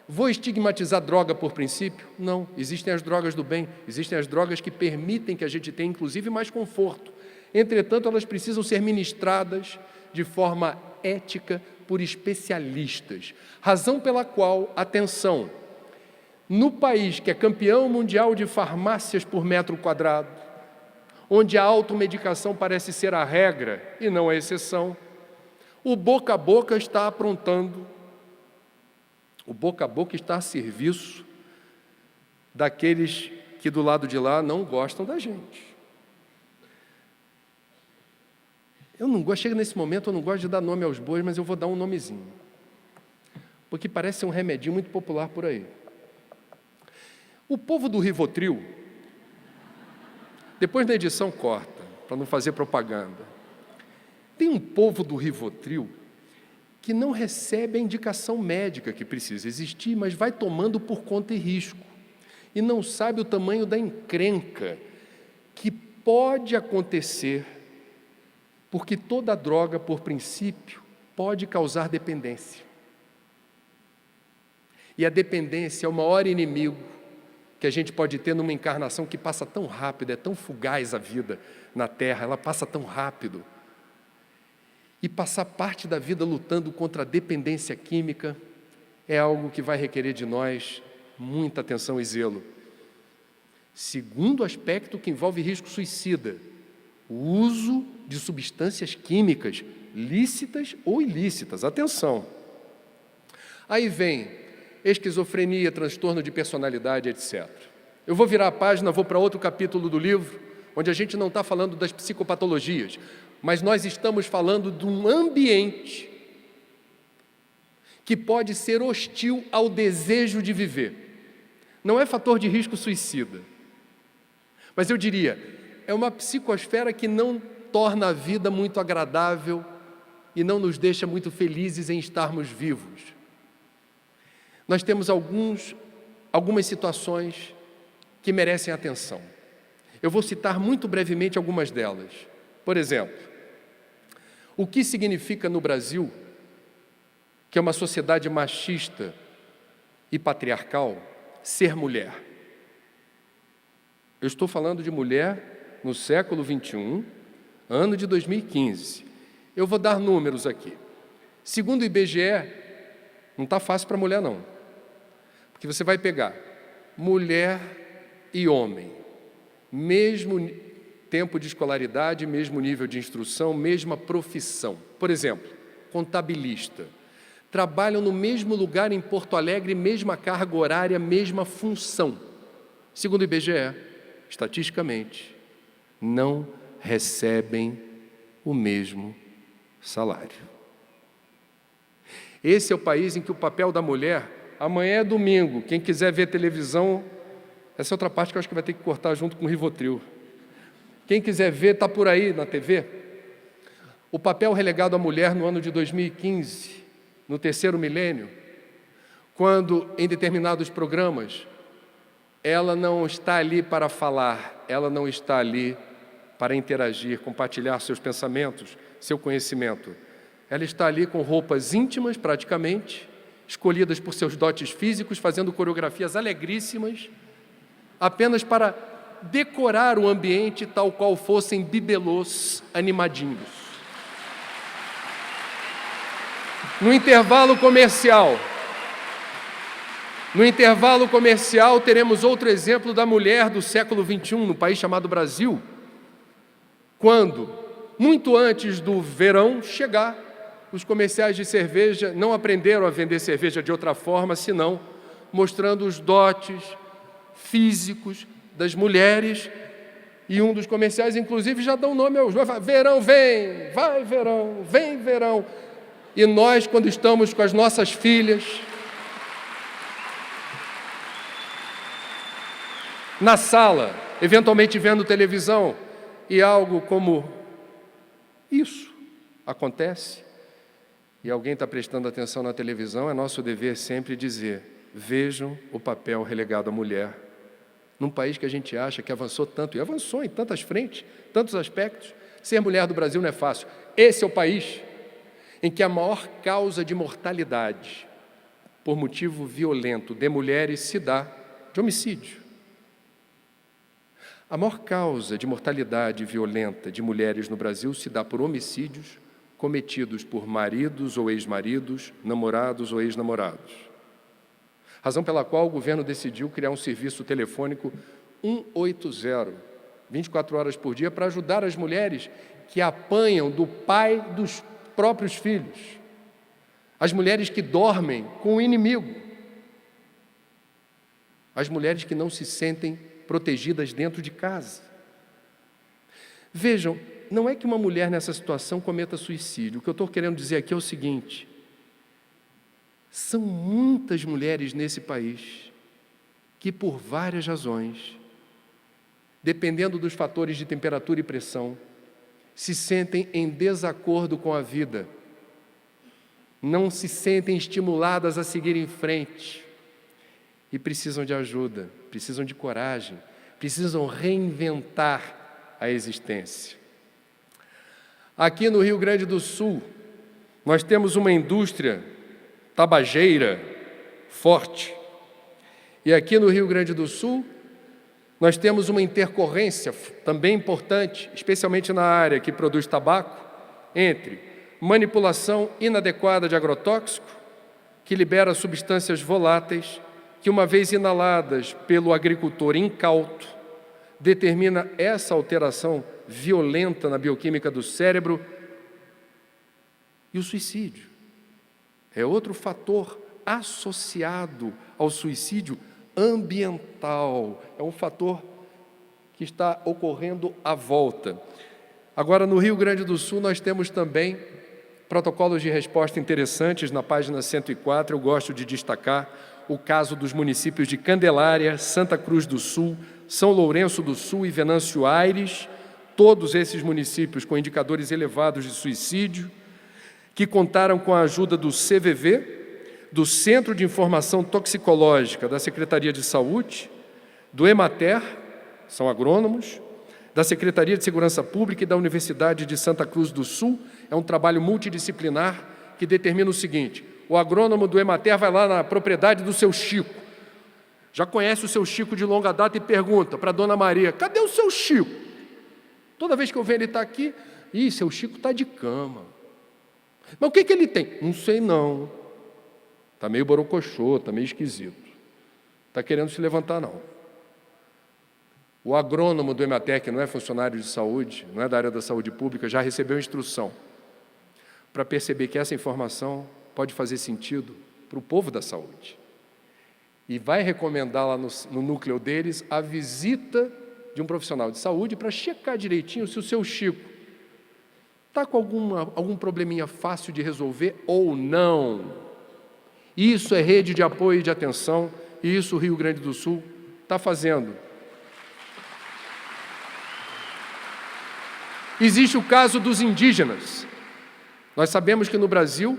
Vou estigmatizar droga por princípio? Não. Existem as drogas do bem, existem as drogas que permitem que a gente tenha, inclusive, mais conforto. Entretanto, elas precisam ser ministradas de forma ética por especialistas. Razão pela qual, atenção, no país que é campeão mundial de farmácias por metro quadrado, onde a automedicação parece ser a regra e não a exceção, O boca a boca está aprontando, o boca a boca está a serviço daqueles que do lado de lá não gostam da gente. Chega nesse momento, eu não gosto de dar nome aos bois, mas eu vou dar um nomezinho, porque parece ser um remedinho muito popular por aí. O povo do Rivotril, depois na edição corta, para não fazer propaganda, tem um povo do Rivotril que não recebe a indicação médica que precisa existir, mas vai tomando por conta e risco, e não sabe o tamanho da encrenca que pode acontecer, porque toda droga, por princípio, pode causar dependência. E a dependência é o maior inimigo que a gente pode ter numa encarnação que passa tão rápido, é tão fugaz a vida na Terra, ela passa tão rápido. E passar parte da vida lutando contra a dependência química é algo que vai requerer de nós muita atenção e zelo. Segundo aspecto que envolve risco suicida, o uso de substâncias químicas, lícitas ou ilícitas. Atenção! Aí vem esquizofrenia, transtorno de personalidade, etc. Eu vou virar a página, vou para outro capítulo do livro, onde a gente não está falando das psicopatologias, mas nós estamos falando de um ambiente que pode ser hostil ao desejo de viver. Não é fator de risco suicida, mas eu diria, é uma psicosfera que não torna a vida muito agradável e não nos deixa muito felizes em estarmos vivos. Nós temos algumas situações que merecem atenção. Eu vou citar muito brevemente algumas delas. Por exemplo, o que significa no Brasil, que é uma sociedade machista e patriarcal, ser mulher? Eu estou falando de mulher no século XXI, ano de 2015. Eu vou dar números aqui. Segundo o IBGE, não está fácil para mulher não, porque você vai pegar mulher e homem, mesmo tempo de escolaridade, mesmo nível de instrução, mesma profissão. Por exemplo, contabilista. Trabalham no mesmo lugar em Porto Alegre, mesma carga horária, mesma função. Segundo o IBGE, estatisticamente, não recebem o mesmo salário. Esse é o país em que o papel da mulher, amanhã é domingo, quem quiser ver televisão, essa é outra parte que eu acho que vai ter que cortar junto com o Rivotril. Quem quiser ver, está por aí na TV. O papel relegado à mulher no ano de 2015, no terceiro milênio, quando em determinados programas, ela não está ali para falar, ela não está ali para interagir, compartilhar seus pensamentos, seu conhecimento. Ela está ali com roupas íntimas, praticamente, escolhidas por seus dotes físicos, fazendo coreografias alegríssimas, apenas para decorar o ambiente tal qual fossem bibelôs animadinhos. No intervalo comercial, teremos outro exemplo da mulher do século XXI, no país chamado Brasil, quando, muito antes do verão chegar, os comerciais de cerveja não aprenderam a vender cerveja de outra forma, senão mostrando os dotes físicos das mulheres, e um dos comerciais, inclusive, já dá um nome aos dois, verão vem, vai verão, vem verão. E nós, quando estamos com as nossas filhas na sala, eventualmente vendo televisão, e algo como isso acontece, e alguém está prestando atenção na televisão, é nosso dever sempre dizer, vejam o papel relegado à mulher, num país que a gente acha que avançou tanto, e avançou em tantas frentes, tantos aspectos. Ser mulher do Brasil não é fácil. Esse é o país em que a maior causa de mortalidade por motivo violento de mulheres se dá de homicídio. A maior causa de mortalidade violenta de mulheres no Brasil se dá por homicídios cometidos por maridos ou ex-maridos, namorados ou ex-namorados. Razão pela qual o governo decidiu criar um serviço telefônico 180, 24 horas por dia, para ajudar as mulheres que apanham do pai dos próprios filhos, as mulheres que dormem com o inimigo, as mulheres que não se sentem protegidas dentro de casa. Vejam, não é que uma mulher nessa situação cometa suicídio. O que eu estou querendo dizer aqui é o seguinte: são muitas mulheres nesse país que, por várias razões, dependendo dos fatores de temperatura e pressão, se sentem em desacordo com a vida, não se sentem estimuladas a seguir em frente e precisam de ajuda, precisam de coragem, precisam reinventar a existência. Aqui no Rio Grande do Sul, nós temos uma indústria tabageira forte. E aqui no Rio Grande do Sul, nós temos uma intercorrência também importante, especialmente na área que produz tabaco, entre manipulação inadequada de agrotóxico, que libera substâncias voláteis, que uma vez inaladas pelo agricultor incauto, determina essa alteração violenta na bioquímica do cérebro, e o suicídio. É outro fator associado ao suicídio ambiental, é um fator que está ocorrendo à volta. Agora, no Rio Grande do Sul, nós temos também protocolos de resposta interessantes. Na página 104, eu gosto de destacar o caso dos municípios de Candelária, Santa Cruz do Sul, São Lourenço do Sul e Venâncio Aires, todos esses municípios com indicadores elevados de suicídio, que contaram com a ajuda do CVV, do Centro de Informação Toxicológica da Secretaria de Saúde, do Emater, são agrônomos, da Secretaria de Segurança Pública e da Universidade de Santa Cruz do Sul. É um trabalho multidisciplinar que determina o seguinte: o agrônomo do Emater vai lá na propriedade do seu Chico, já conhece o seu Chico de longa data e pergunta para a dona Maria: cadê o seu Chico? Toda vez que eu vejo ele está aqui, seu Chico está de cama. Mas o que ele tem? Não sei não. Está meio borocochô, está meio esquisito. Está querendo se levantar, não. O agrônomo do Emater, que não é funcionário de saúde, não é da área da saúde pública, já recebeu instrução para perceber que essa informação pode fazer sentido para o povo da saúde. E vai recomendar lá no núcleo deles a visita de um profissional de saúde para checar direitinho se o seu Chico está com algum probleminha fácil de resolver ou não. Isso é rede de apoio e de atenção, e isso o Rio Grande do Sul está fazendo. Existe o caso dos indígenas. Nós sabemos que no Brasil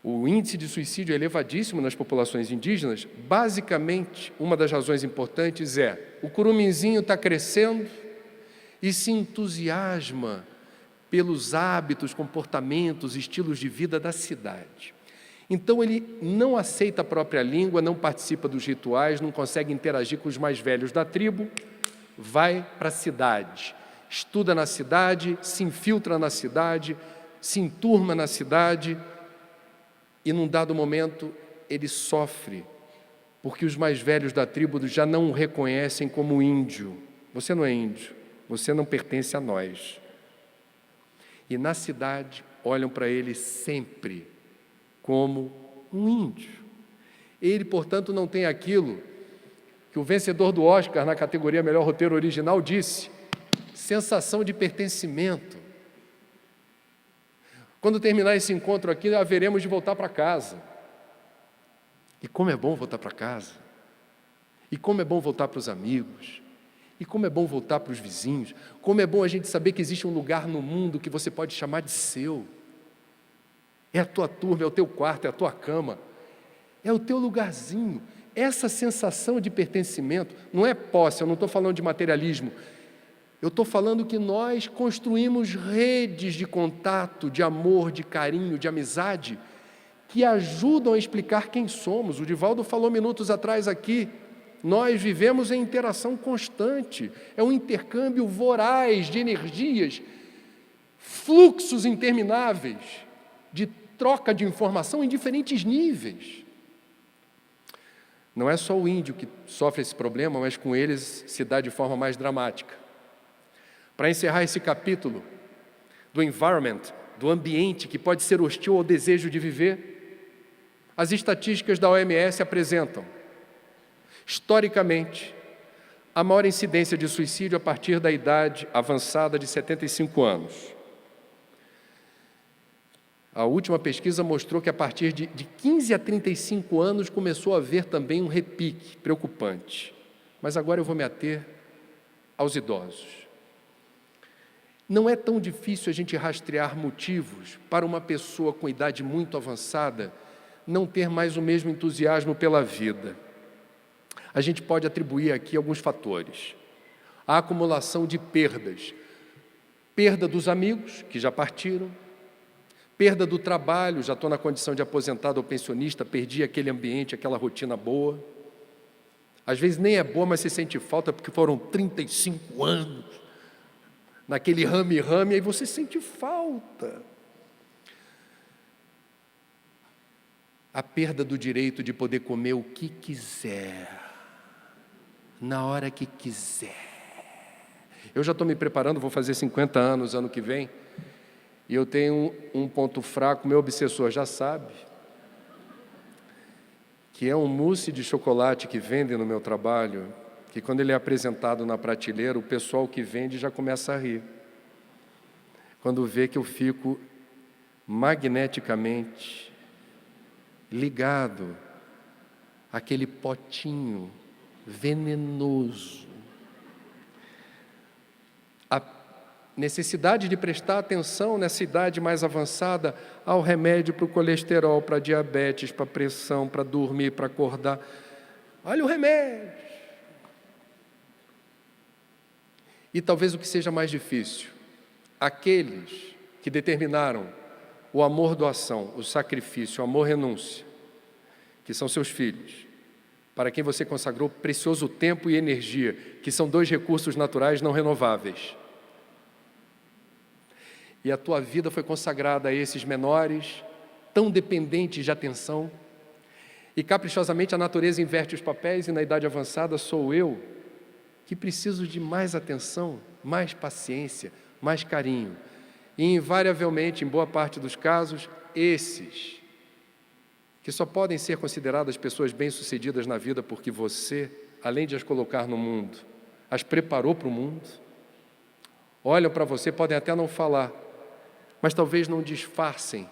o índice de suicídio é elevadíssimo nas populações indígenas. Basicamente, uma das razões importantes é o curuminzinho está crescendo e se entusiasma pelos hábitos, comportamentos, estilos de vida da cidade. Então ele não aceita a própria língua, não participa dos rituais, não consegue interagir com os mais velhos da tribo, vai para a cidade, estuda na cidade, se infiltra na cidade, se enturma na cidade e num dado momento ele sofre, porque os mais velhos da tribo já não o reconhecem como índio. Você não é índio, você não pertence a nós. E na cidade olham para ele sempre como um índio. Ele, portanto, não tem aquilo que o vencedor do Oscar na categoria Melhor Roteiro Original disse: sensação de pertencimento. Quando terminar esse encontro aqui, haveremos de voltar para casa. E como é bom voltar para casa. E como é bom voltar para os amigos. E como é bom voltar para os vizinhos. Como é bom a gente saber que existe um lugar no mundo que você pode chamar de seu. É a tua turma, é o teu quarto, é a tua cama, é o teu lugarzinho. Essa sensação de pertencimento não é posse, eu não estou falando de materialismo, eu estou falando que nós construímos redes de contato, de amor, de carinho, de amizade, que ajudam a explicar quem somos. O Divaldo falou minutos atrás aqui, nós vivemos em interação constante, é um intercâmbio voraz de energias, fluxos intermináveis, de troca de informação em diferentes níveis. Não é só o índio que sofre esse problema, mas com eles se dá de forma mais dramática. Para encerrar esse capítulo do Environment, do ambiente que pode ser hostil ao desejo de viver. As estatísticas da OMS apresentam, historicamente, a maior incidência de suicídio a partir da idade avançada de 75 anos. A última pesquisa mostrou que a partir de 15 a 35 anos começou a haver também um repique preocupante. Mas agora eu vou me ater aos idosos. Não é tão difícil a gente rastrear motivos para uma pessoa com idade muito avançada não ter mais o mesmo entusiasmo pela vida. A gente pode atribuir aqui alguns fatores. A acumulação de perdas. Perda dos amigos, que já partiram. Perda do trabalho, já estou na condição de aposentado ou pensionista, perdi aquele ambiente, aquela rotina boa. Às vezes nem é boa, mas você sente falta porque foram 35 anos naquele rame-rame, aí você sente falta. A perda do direito de poder comer o que quiser, na hora que quiser. Eu já estou me preparando, vou fazer 50 anos ano que vem, e eu tenho um ponto fraco, meu obsessor já sabe, que é um mousse de chocolate que vendem no meu trabalho, que quando ele é apresentado na prateleira, o pessoal que vende já começa a rir. Quando vê que eu fico magneticamente ligado àquele potinho venenoso. A necessidade de prestar atenção nessa idade mais avançada ao remédio para o colesterol, para a diabetes, para a pressão, para dormir, para acordar. Olha o remédio. E talvez o que seja mais difícil, aqueles que determinaram o amor-doação, o sacrifício, o amor-renúncia, que são seus filhos, para quem você consagrou precioso tempo e energia, que são 2 recursos naturais não renováveis. E a tua vida foi consagrada a esses menores, tão dependentes de atenção, e caprichosamente a natureza inverte os papéis, e na idade avançada sou eu, que preciso de mais atenção, mais paciência, mais carinho. E invariavelmente, em boa parte dos casos, esses, que só podem ser consideradas pessoas bem-sucedidas na vida porque você, além de as colocar no mundo, as preparou para o mundo, olham para você, podem até não falar, mas talvez não disfarcem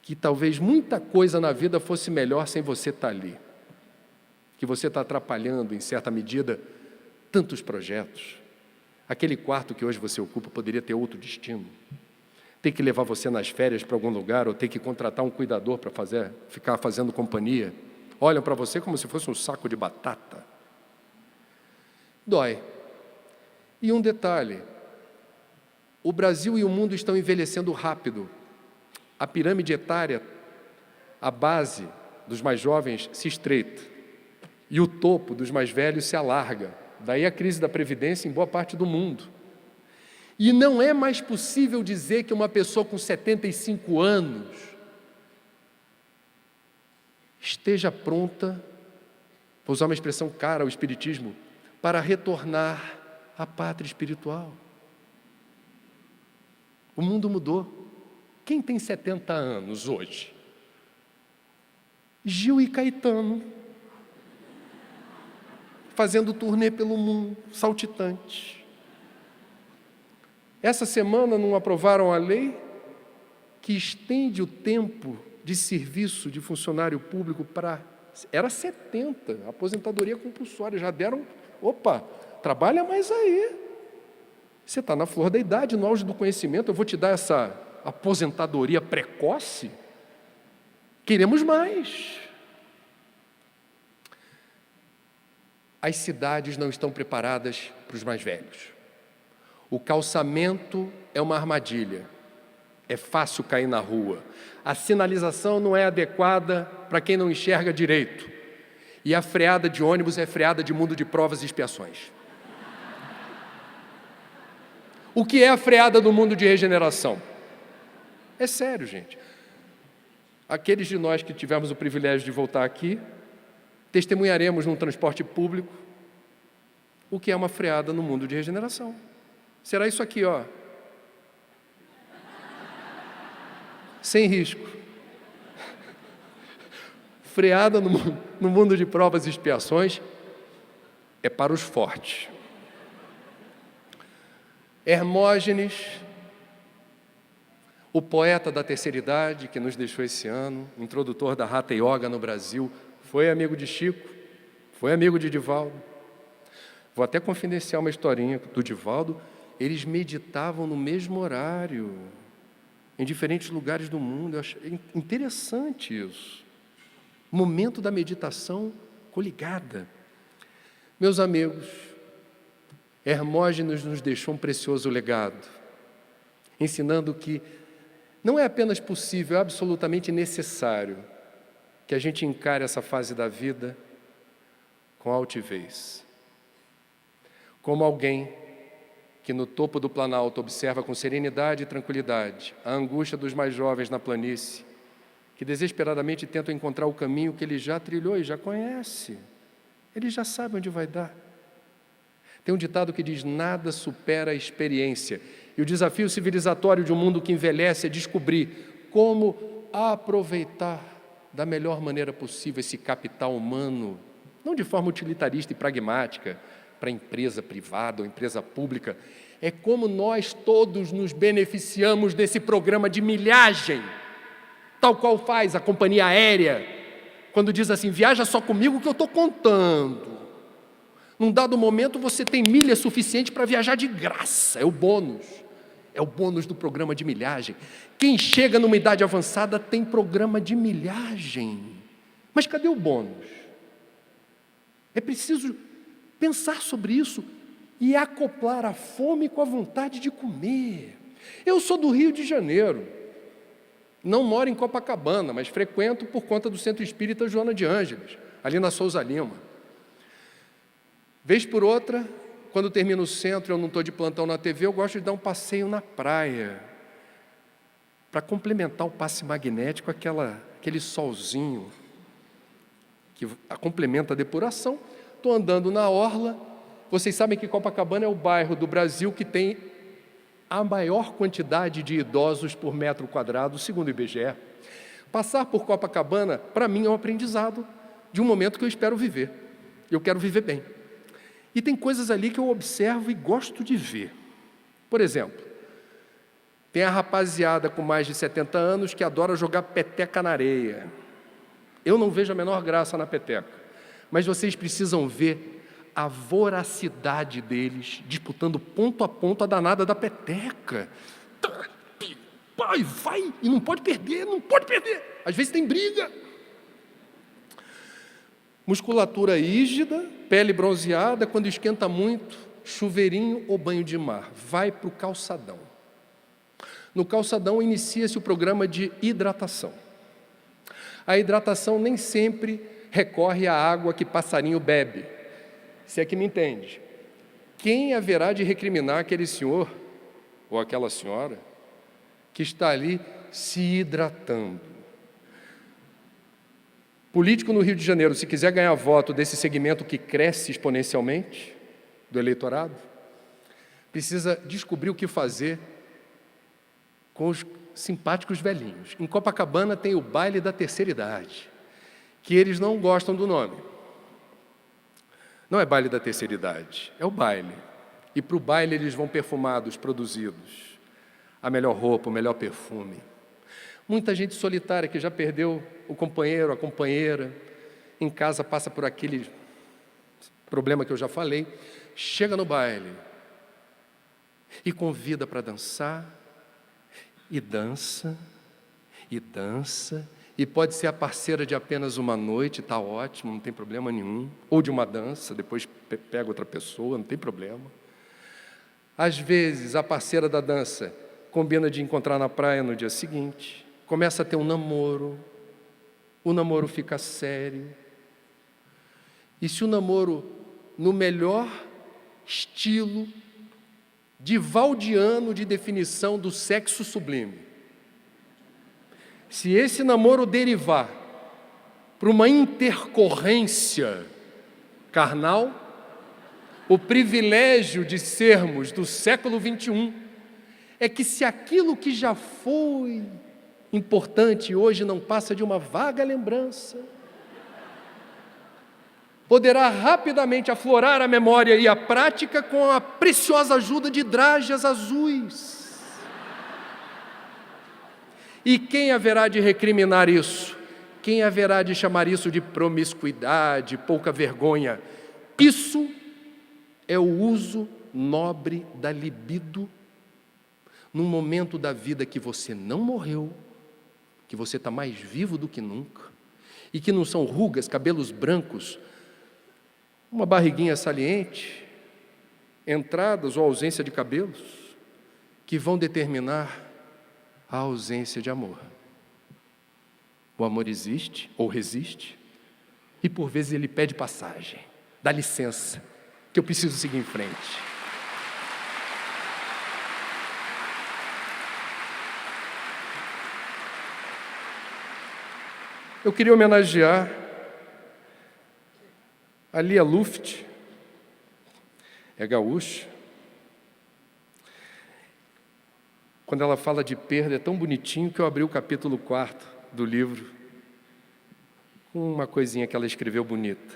que talvez muita coisa na vida fosse melhor sem você estar ali, que você está atrapalhando, em certa medida, tantos projetos. Aquele quarto que hoje você ocupa poderia ter outro destino. Ter que levar você nas férias para algum lugar ou ter que contratar um cuidador para ficar fazendo companhia. Olham para você como se fosse um saco de batata. Dói. E um detalhe, o Brasil e o mundo estão envelhecendo rápido. A pirâmide etária, a base dos mais jovens se estreita e o topo dos mais velhos se alarga. Daí a crise da Previdência em boa parte do mundo. E não é mais possível dizer que uma pessoa com 75 anos esteja pronta, vou usar uma expressão cara ao espiritismo, para retornar à pátria espiritual. O mundo mudou. Quem tem 70 anos hoje? Gil e Caetano, fazendo turnê pelo mundo, saltitante. Essa semana não aprovaram a lei que estende o tempo de serviço de funcionário público para... Era 70, aposentadoria compulsória, já deram... Opa, trabalha mais aí. Você está na flor da idade, no auge do conhecimento, eu vou te dar essa aposentadoria precoce? Queremos mais. As cidades não estão preparadas para os mais velhos. O calçamento é uma armadilha. É fácil cair na rua. A sinalização não é adequada para quem não enxerga direito. E a freada de ônibus é freada de mundo de provas e expiações. O que é a freada do mundo de regeneração? É sério, gente. Aqueles de nós que tivemos o privilégio de voltar aqui, testemunharemos num transporte público o que é uma freada no mundo de regeneração. Será isso aqui, ó. sem risco. Freada no mundo de provas e expiações é para os fortes. Hermógenes, o poeta da terceira idade que nos deixou esse ano, introdutor da Hatha Yoga no Brasil, foi amigo de Chico, foi amigo de Divaldo. Vou até confidenciar uma historinha do Divaldo. Eles meditavam no mesmo horário, em diferentes lugares do mundo. Eu achei interessante isso. O momento da meditação coligada. Meus amigos, Hermógenes nos deixou um precioso legado, ensinando que não é apenas possível, é absolutamente necessário que a gente encare essa fase da vida com altivez. Como alguém que no topo do Planalto observa com serenidade e tranquilidade a angústia dos mais jovens na planície, que desesperadamente tentam encontrar o caminho que ele já trilhou e já conhece. Ele já sabe onde vai dar. Tem um ditado que diz: nada supera a experiência. E o desafio civilizatório de um mundo que envelhece é descobrir como aproveitar da melhor maneira possível esse capital humano, não de forma utilitarista e pragmática, para empresa privada ou empresa pública. É como nós todos nos beneficiamos desse programa de milhagem, tal qual faz a companhia aérea, quando diz assim: viaja só comigo que eu estou contando. Num dado momento você tem milha suficiente para viajar de graça, é o bônus do programa de milhagem. Quem chega numa idade avançada tem programa de milhagem. Mas cadê o bônus? É preciso pensar sobre isso e acoplar a fome com a vontade de comer. Eu sou do Rio de Janeiro, não moro em Copacabana, mas frequento por conta do Centro Espírita Joana de Ângeles, ali na Souza Lima. Vez por outra, quando termino o centro, eu não estou de plantão na TV, eu gosto de dar um passeio na praia, para complementar o passe magnético, aquele solzinho que complementa a depuração. Estou andando na orla. Vocês sabem que Copacabana é o bairro do Brasil que tem a maior quantidade de idosos por metro quadrado, segundo o IBGE. Passar por Copacabana, para mim, é um aprendizado de um momento que eu espero viver. Eu quero viver bem. E tem coisas ali que eu observo e gosto de ver. Por exemplo, tem a rapaziada com mais de 70 anos que adora jogar peteca na areia. Eu não vejo a menor graça na peteca, mas vocês precisam ver a voracidade deles disputando ponto a ponto a danada da peteca. Vai, e não pode perder. Às vezes tem briga. Musculatura rígida, pele bronzeada, quando esquenta muito, chuveirinho ou banho de mar. Vai para o calçadão. No calçadão inicia-se o programa de hidratação. A hidratação nem sempre recorre à água que passarinho bebe. Se é que me entende. Quem haverá de recriminar aquele senhor ou aquela senhora que está ali se hidratando? Político no Rio de Janeiro, se quiser ganhar voto desse segmento que cresce exponencialmente, do eleitorado, precisa descobrir o que fazer com os simpáticos velhinhos. Em Copacabana tem o baile da terceira idade, que eles não gostam do nome. Não é baile da terceira idade, é o baile. E para o baile eles vão perfumados, produzidos. A melhor roupa, o melhor perfume. Muita gente solitária que já perdeu o companheiro, a companheira, em casa passa por aquele problema que eu já falei, chega no baile e convida para dançar, e dança, e pode ser a parceira de apenas uma noite, está ótimo, não tem problema nenhum, ou de uma dança, depois pega outra pessoa, não tem problema. Às vezes, a parceira da dança combina de encontrar na praia no dia seguinte, começa a ter um namoro, o namoro fica sério. E se o namoro, no melhor estilo divaldiano de definição do sexo sublime, se esse namoro derivar para uma intercorrência carnal, o privilégio de sermos do século XXI é que se aquilo que já foi importante hoje não passa de uma vaga lembrança. Poderá rapidamente aflorar a memória e a prática com a preciosa ajuda de dragas azuis. E quem haverá de recriminar isso? Quem haverá de chamar isso de promiscuidade, pouca vergonha? Isso é o uso nobre da libido num momento da vida que você não morreu, que você está mais vivo do que nunca, e que não são rugas, cabelos brancos, uma barriguinha saliente, entradas ou ausência de cabelos, que vão determinar a ausência de amor. O amor existe ou resiste, e por vezes ele pede passagem. Dá licença, que eu preciso seguir em frente. Eu queria homenagear a Lia Luft, é gaúcha. Quando ela fala de perda, é tão bonitinho que eu abri o capítulo 4 do livro, com uma coisinha que ela escreveu bonita.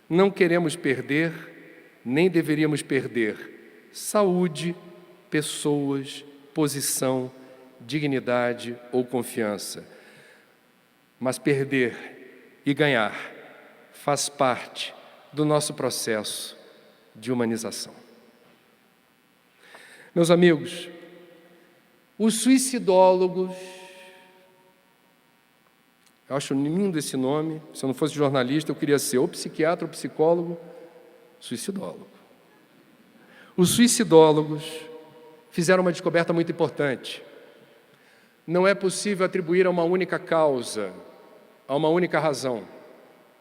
Não queremos perder, nem deveríamos perder, saúde, pessoas, posição, dignidade ou confiança. Mas perder e ganhar faz parte do nosso processo de humanização. Meus amigos, os suicidólogos, eu acho lindo esse nome, se eu não fosse jornalista eu queria ser ou psiquiatra ou psicólogo, suicidólogo. Os suicidólogos fizeram uma descoberta muito importante. Não é possível atribuir a uma única causa, a uma única razão,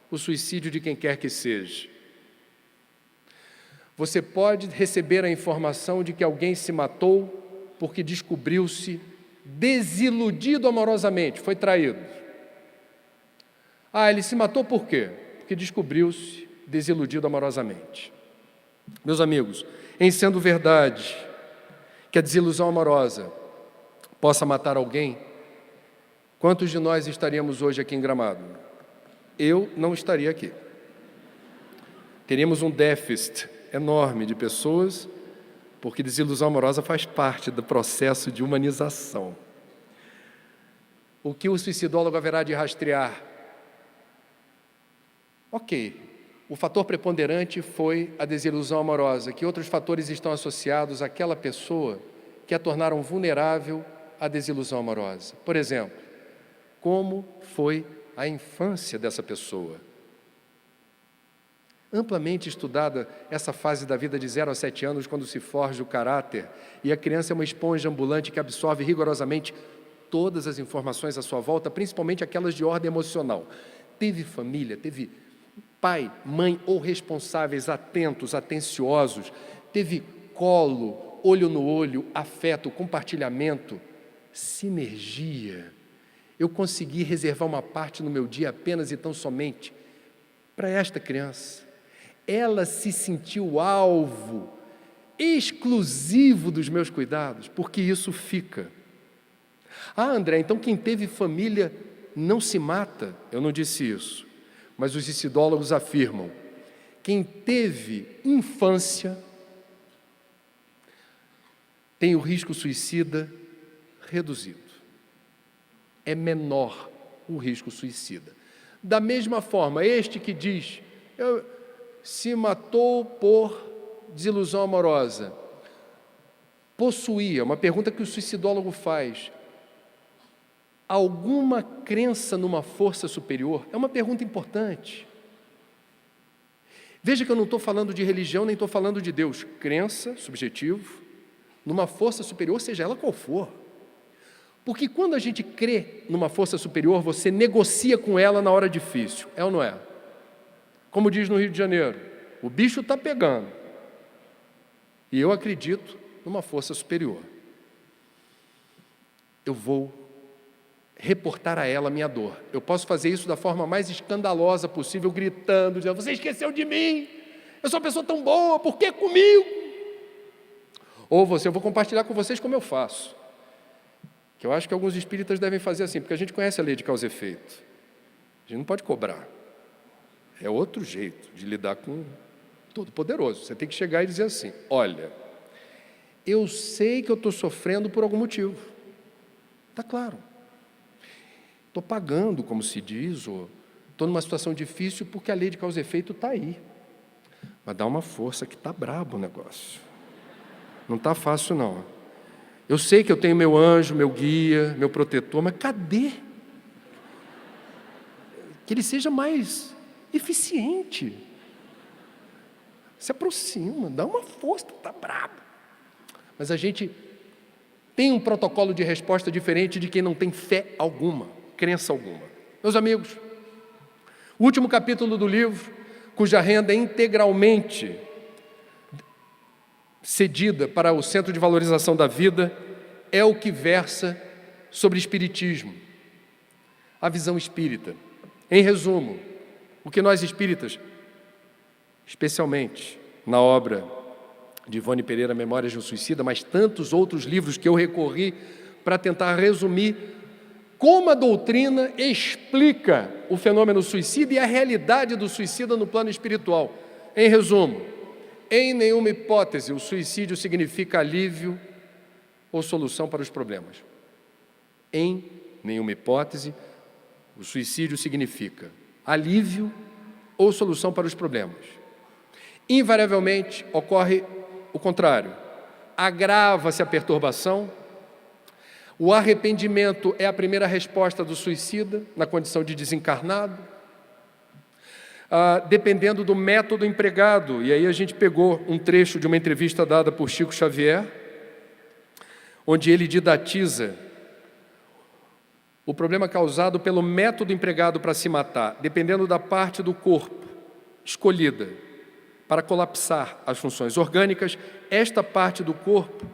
o suicídio de quem quer que seja. Você pode receber a informação de que alguém se matou porque descobriu-se desiludido amorosamente, foi traído. Ele se matou por quê? Porque descobriu-se desiludido amorosamente. Meus amigos, em sendo verdade que a desilusão amorosa possa matar alguém, quantos de nós estaríamos hoje aqui em Gramado? Eu não estaria aqui. Teríamos um déficit enorme de pessoas, porque desilusão amorosa faz parte do processo de humanização. O que o suicidólogo haverá de rastrear? Ok, o fator preponderante foi a desilusão amorosa. Que outros fatores estão associados àquela pessoa que a tornaram vulnerável à desilusão amorosa? Por exemplo, como foi a infância dessa pessoa? Amplamente estudada essa fase da vida de 0 a 7 anos, quando se forja o caráter, e a criança é uma esponja ambulante que absorve rigorosamente todas as informações à sua volta, principalmente aquelas de ordem emocional. Teve família, teve pai, mãe ou responsáveis atentos, atenciosos, teve colo, olho no olho, afeto, compartilhamento, sinergia. Eu consegui reservar uma parte no meu dia apenas e tão somente para esta criança. Ela se sentiu alvo exclusivo dos meus cuidados, porque isso fica. André, então quem teve família não se mata? Eu não disse isso, mas os suicidólogos afirmam: quem teve infância tem o risco suicida reduzido. É menor o risco suicida. Da mesma forma, este que diz, se matou por desilusão amorosa, possuía, uma pergunta que o suicidólogo faz, alguma crença numa força superior? É uma pergunta importante. Veja que eu não estou falando de religião, nem estou falando de Deus. Crença, subjetivo, numa força superior, seja ela qual for. Porque quando a gente crê numa força superior, você negocia com ela na hora difícil, é ou não é? Como diz no Rio de Janeiro, o bicho está pegando. E eu acredito numa força superior. Eu vou reportar a ela a minha dor. Eu posso fazer isso da forma mais escandalosa possível, gritando, dizendo: você esqueceu de mim, eu sou uma pessoa tão boa, por que comigo? Ou eu vou compartilhar com vocês como eu faço. que eu acho que alguns espíritas devem fazer assim, porque a gente conhece a lei de causa e efeito. A gente não pode cobrar. É outro jeito de lidar com Todo-Poderoso. Você tem que chegar e dizer assim: olha, eu sei que eu estou sofrendo por algum motivo. Está claro. Estou pagando, como se diz, ou estou numa situação difícil porque a lei de causa e efeito está aí. Mas dá uma força que está brabo o negócio. Não está fácil, não. Eu sei que eu tenho meu anjo, meu guia, meu protetor, mas cadê? Que ele seja mais eficiente. Se aproxima, dá uma força, está brabo. Mas a gente tem um protocolo de resposta diferente de quem não tem fé alguma, crença alguma. Meus amigos, o último capítulo do livro, cuja renda é integralmente cedida para o Centro de Valorização da Vida, é o que versa sobre espiritismo, a visão espírita. Em resumo, o que nós espíritas, especialmente na obra de Ivone Pereira, Memórias de um Suicida, mas tantos outros livros que eu recorri para tentar resumir como a doutrina explica o fenômeno suicida e a realidade do suicida no plano espiritual. Em resumo, em nenhuma hipótese o suicídio significa alívio ou solução para os problemas. Em nenhuma hipótese o suicídio significa alívio ou solução para os problemas. Invariavelmente ocorre o contrário. Agrava-se a perturbação. O arrependimento é a primeira resposta do suicida na condição de desencarnado. Dependendo do método empregado, e aí a gente pegou um trecho de uma entrevista dada por Chico Xavier, onde ele didatiza o problema causado pelo método empregado para se matar, dependendo da parte do corpo escolhida para colapsar as funções orgânicas, esta parte do corpo,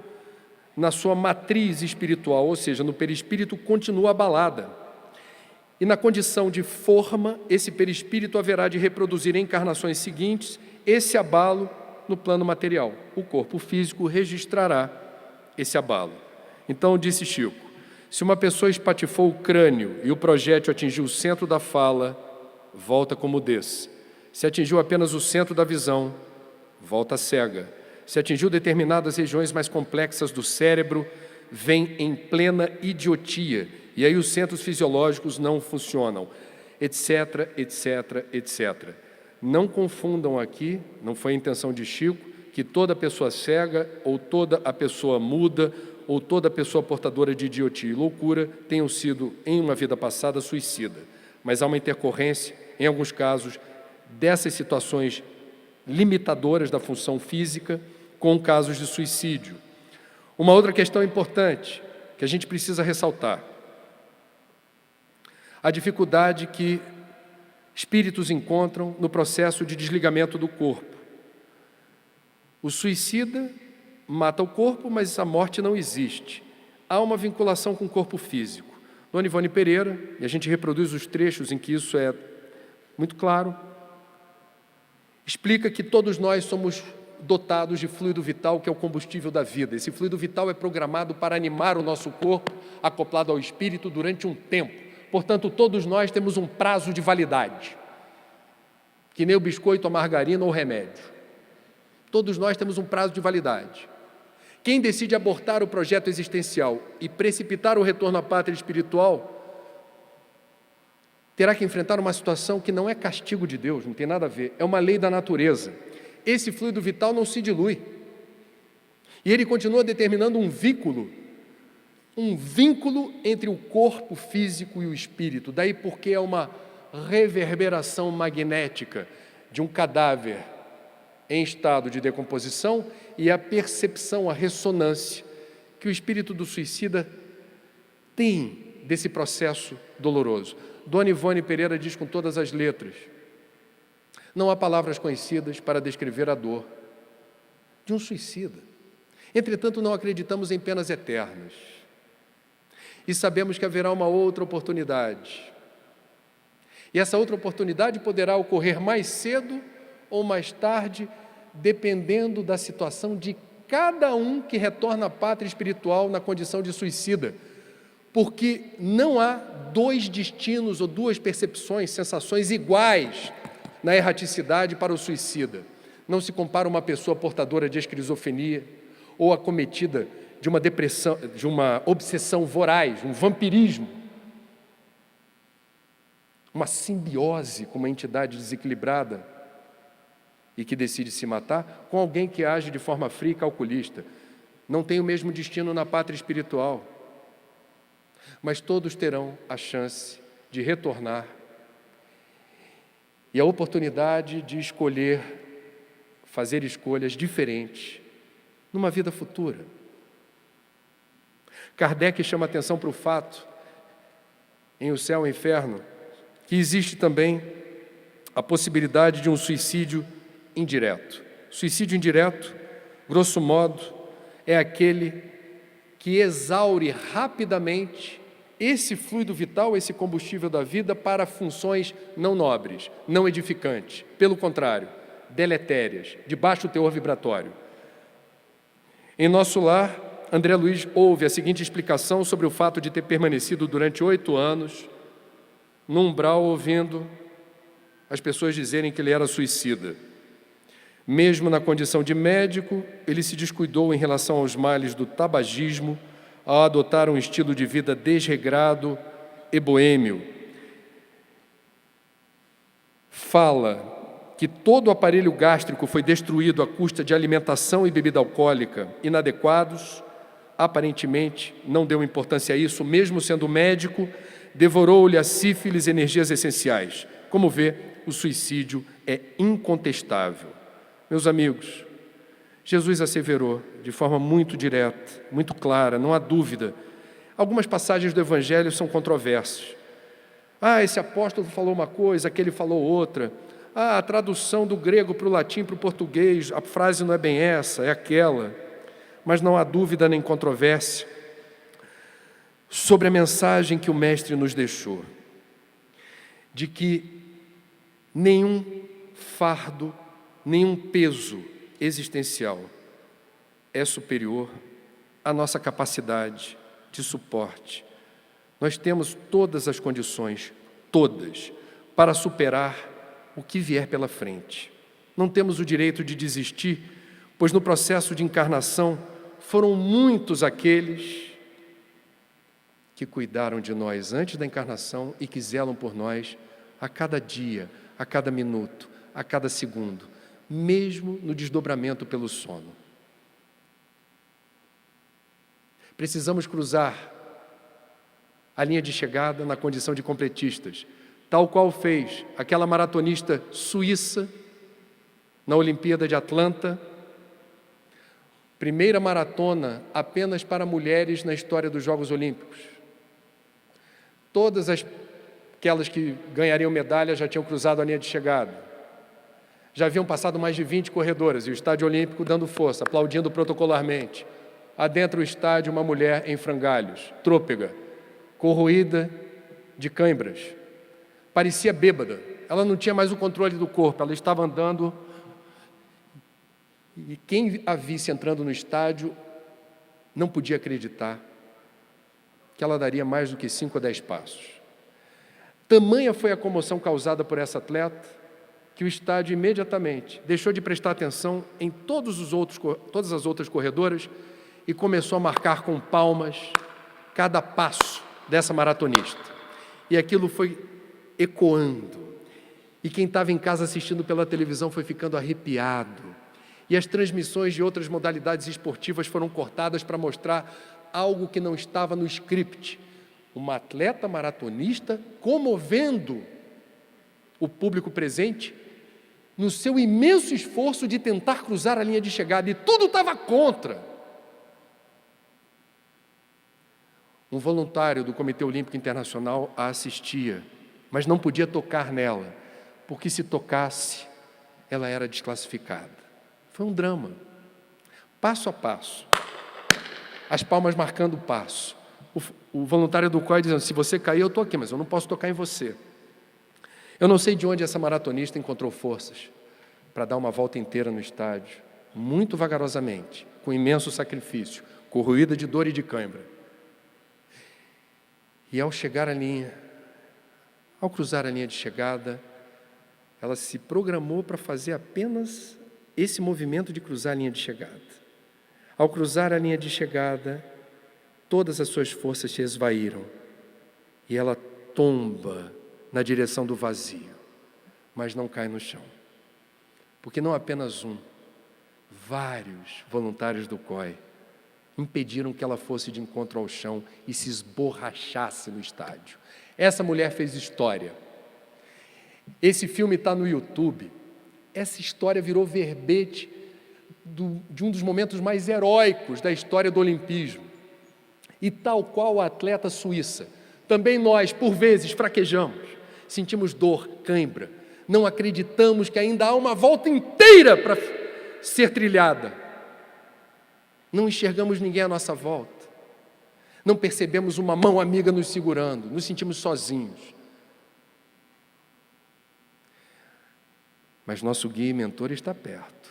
na sua matriz espiritual, ou seja, no perispírito, continua abalada. E na condição de forma, esse perispírito haverá de reproduzir em encarnações seguintes esse abalo no plano material. O corpo físico registrará esse abalo. Então, disse Chico, se uma pessoa espatifou o crânio e o projétil atingiu o centro da fala, volta com mudez. Se atingiu apenas o centro da visão, volta cega. Se atingiu determinadas regiões mais complexas do cérebro, vem em plena idiotia. E aí os centros fisiológicos não funcionam, etc, etc, etc. Não confundam aqui, não foi a intenção de Chico, que toda pessoa cega, ou toda a pessoa muda, ou toda pessoa portadora de idiotia e loucura tenham sido, em uma vida passada, suicida. Mas há uma intercorrência, em alguns casos, dessas situações limitadoras da função física com casos de suicídio. Uma outra questão importante que a gente precisa ressaltar: a dificuldade que espíritos encontram no processo de desligamento do corpo. O suicida mata o corpo, mas a morte não existe. Há uma vinculação com o corpo físico. Dona Ivone Pereira, e a gente reproduz os trechos em que isso é muito claro, explica que todos nós somos dotados de fluido vital, que é o combustível da vida. Esse fluido vital é programado para animar o nosso corpo, acoplado ao espírito, durante um tempo. Portanto, todos nós temos um prazo de validade, que nem o biscoito, a margarina ou o remédio. Todos nós temos um prazo de validade. Quem decide abortar o projeto existencial e precipitar o retorno à pátria espiritual terá que enfrentar uma situação que não é castigo de Deus, não tem nada a ver, é uma lei da natureza. Esse fluido vital não se dilui. E ele continua determinando um vínculo entre o corpo físico e o espírito. Daí porque é uma reverberação magnética de um cadáver em estado de decomposição e a percepção, a ressonância que o espírito do suicida tem desse processo doloroso. Dona Ivone Pereira diz com todas as letras: não há palavras conhecidas para descrever a dor de um suicida. Entretanto, não acreditamos em penas eternas. E sabemos que haverá uma outra oportunidade. E essa outra oportunidade poderá ocorrer mais cedo ou mais tarde, dependendo da situação de cada um que retorna à pátria espiritual na condição de suicida. porque não há dois destinos ou duas percepções, sensações iguais na erraticidade para o suicida. Não se compara uma pessoa portadora de esquizofrenia ou acometida de uma depressão, de uma obsessão voraz, um vampirismo, uma simbiose com uma entidade desequilibrada e que decide se matar, com alguém que age de forma fria e calculista. Não tem o mesmo destino na pátria espiritual, mas todos terão a chance de retornar e a oportunidade de escolher, fazer escolhas diferentes numa vida futura. Kardec chama atenção para o fato, em O Céu e o Inferno, que existe também a possibilidade de um suicídio indireto. Suicídio indireto, grosso modo, é aquele que exaure rapidamente esse fluido vital, esse combustível da vida para funções não nobres, não edificantes, pelo contrário, deletérias, de baixo teor vibratório. Em nosso lar, André Luiz ouve a seguinte explicação sobre o fato de ter permanecido durante 8 anos no umbral ouvindo as pessoas dizerem que ele era suicida. Mesmo na condição de médico, ele se descuidou em relação aos males do tabagismo, ao adotar um estilo de vida desregrado e boêmio. Fala que todo o aparelho gástrico foi destruído à custa de alimentação e bebida alcoólica inadequados. Aparentemente, não deu importância a isso, mesmo sendo médico, devorou-lhe a sífilis energias essenciais. Como vê, o suicídio é incontestável. Meus amigos, Jesus asseverou de forma muito direta, muito clara, não há dúvida. Algumas passagens do Evangelho são controversas. Esse apóstolo falou uma coisa, aquele falou outra. A tradução do grego para o latim, para o português, a frase não é bem essa, é aquela. Mas não há dúvida nem controvérsia sobre a mensagem que o Mestre nos deixou, de que nenhum fardo, nenhum peso existencial é superior à nossa capacidade de suporte. Nós temos todas as condições, todas, para superar o que vier pela frente. Não temos o direito de desistir, pois no processo de encarnação foram muitos aqueles que cuidaram de nós antes da encarnação e que zelam por nós a cada dia, a cada minuto, a cada segundo, mesmo no desdobramento pelo sono. Precisamos cruzar a linha de chegada na condição de completistas, tal qual fez aquela maratonista suíça na Olimpíada de Atlanta, primeira maratona apenas para mulheres na história dos Jogos Olímpicos. Todas aquelas que ganhariam medalha já tinham cruzado a linha de chegada. Já haviam passado mais de 20 corredoras e o Estádio Olímpico dando força, aplaudindo protocolarmente. Adentro do estádio, uma mulher em frangalhos, trôpega, corroída de cãibras. Parecia bêbada. Ela não tinha mais o controle do corpo, ela estava andando. E quem a visse entrando no estádio não podia acreditar que ela daria mais do que 5 a 10 passos. Tamanha foi a comoção causada por essa atleta que o estádio imediatamente deixou de prestar atenção em todas as outras corredoras e começou a marcar com palmas cada passo dessa maratonista. E aquilo foi ecoando. E quem estava em casa assistindo pela televisão foi ficando arrepiado. E as transmissões de outras modalidades esportivas foram cortadas para mostrar algo que não estava no script. Uma atleta maratonista comovendo o público presente no seu imenso esforço de tentar cruzar a linha de chegada, e tudo estava contra. Um voluntário do Comitê Olímpico Internacional a assistia, mas não podia tocar nela, porque se tocasse, ela era desclassificada. Foi um drama. Passo a passo. As palmas marcando o passo. O voluntário do COI dizendo, se você cair, eu estou aqui, mas eu não posso tocar em você. Eu não sei de onde essa maratonista encontrou forças para dar uma volta inteira no estádio, muito vagarosamente, com imenso sacrifício, corroída de dor e de cãibra. E ao cruzar a linha de chegada, ela se programou para fazer apenas esse movimento de cruzar a linha de chegada. Ao cruzar a linha de chegada, todas as suas forças se esvaíram e ela tomba na direção do vazio, mas não cai no chão. Porque não apenas vários voluntários do COI impediram que ela fosse de encontro ao chão e se esborrachasse no estádio. Essa mulher fez história. Esse filme está no YouTube. Essa história virou verbete de um dos momentos mais heróicos da história do olimpismo. E tal qual a atleta suíça, também nós, por vezes, fraquejamos, sentimos dor, cãibra, não acreditamos que ainda há uma volta inteira para ser trilhada. Não enxergamos ninguém à nossa volta. Não percebemos uma mão amiga nos segurando, nos sentimos sozinhos. Mas nosso guia e mentor está perto.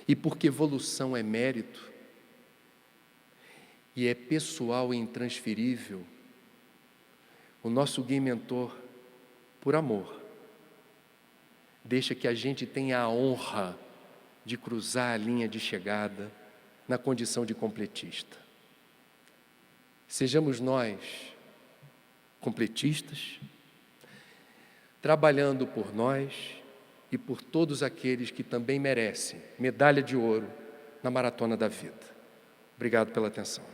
E porque evolução é mérito, e é pessoal e intransferível, o nosso guia e mentor, por amor, deixa que a gente tenha a honra de cruzar a linha de chegada na condição de completista. Sejamos nós completistas, trabalhando por nós e por todos aqueles que também merecem medalha de ouro na maratona da vida. Obrigado pela atenção.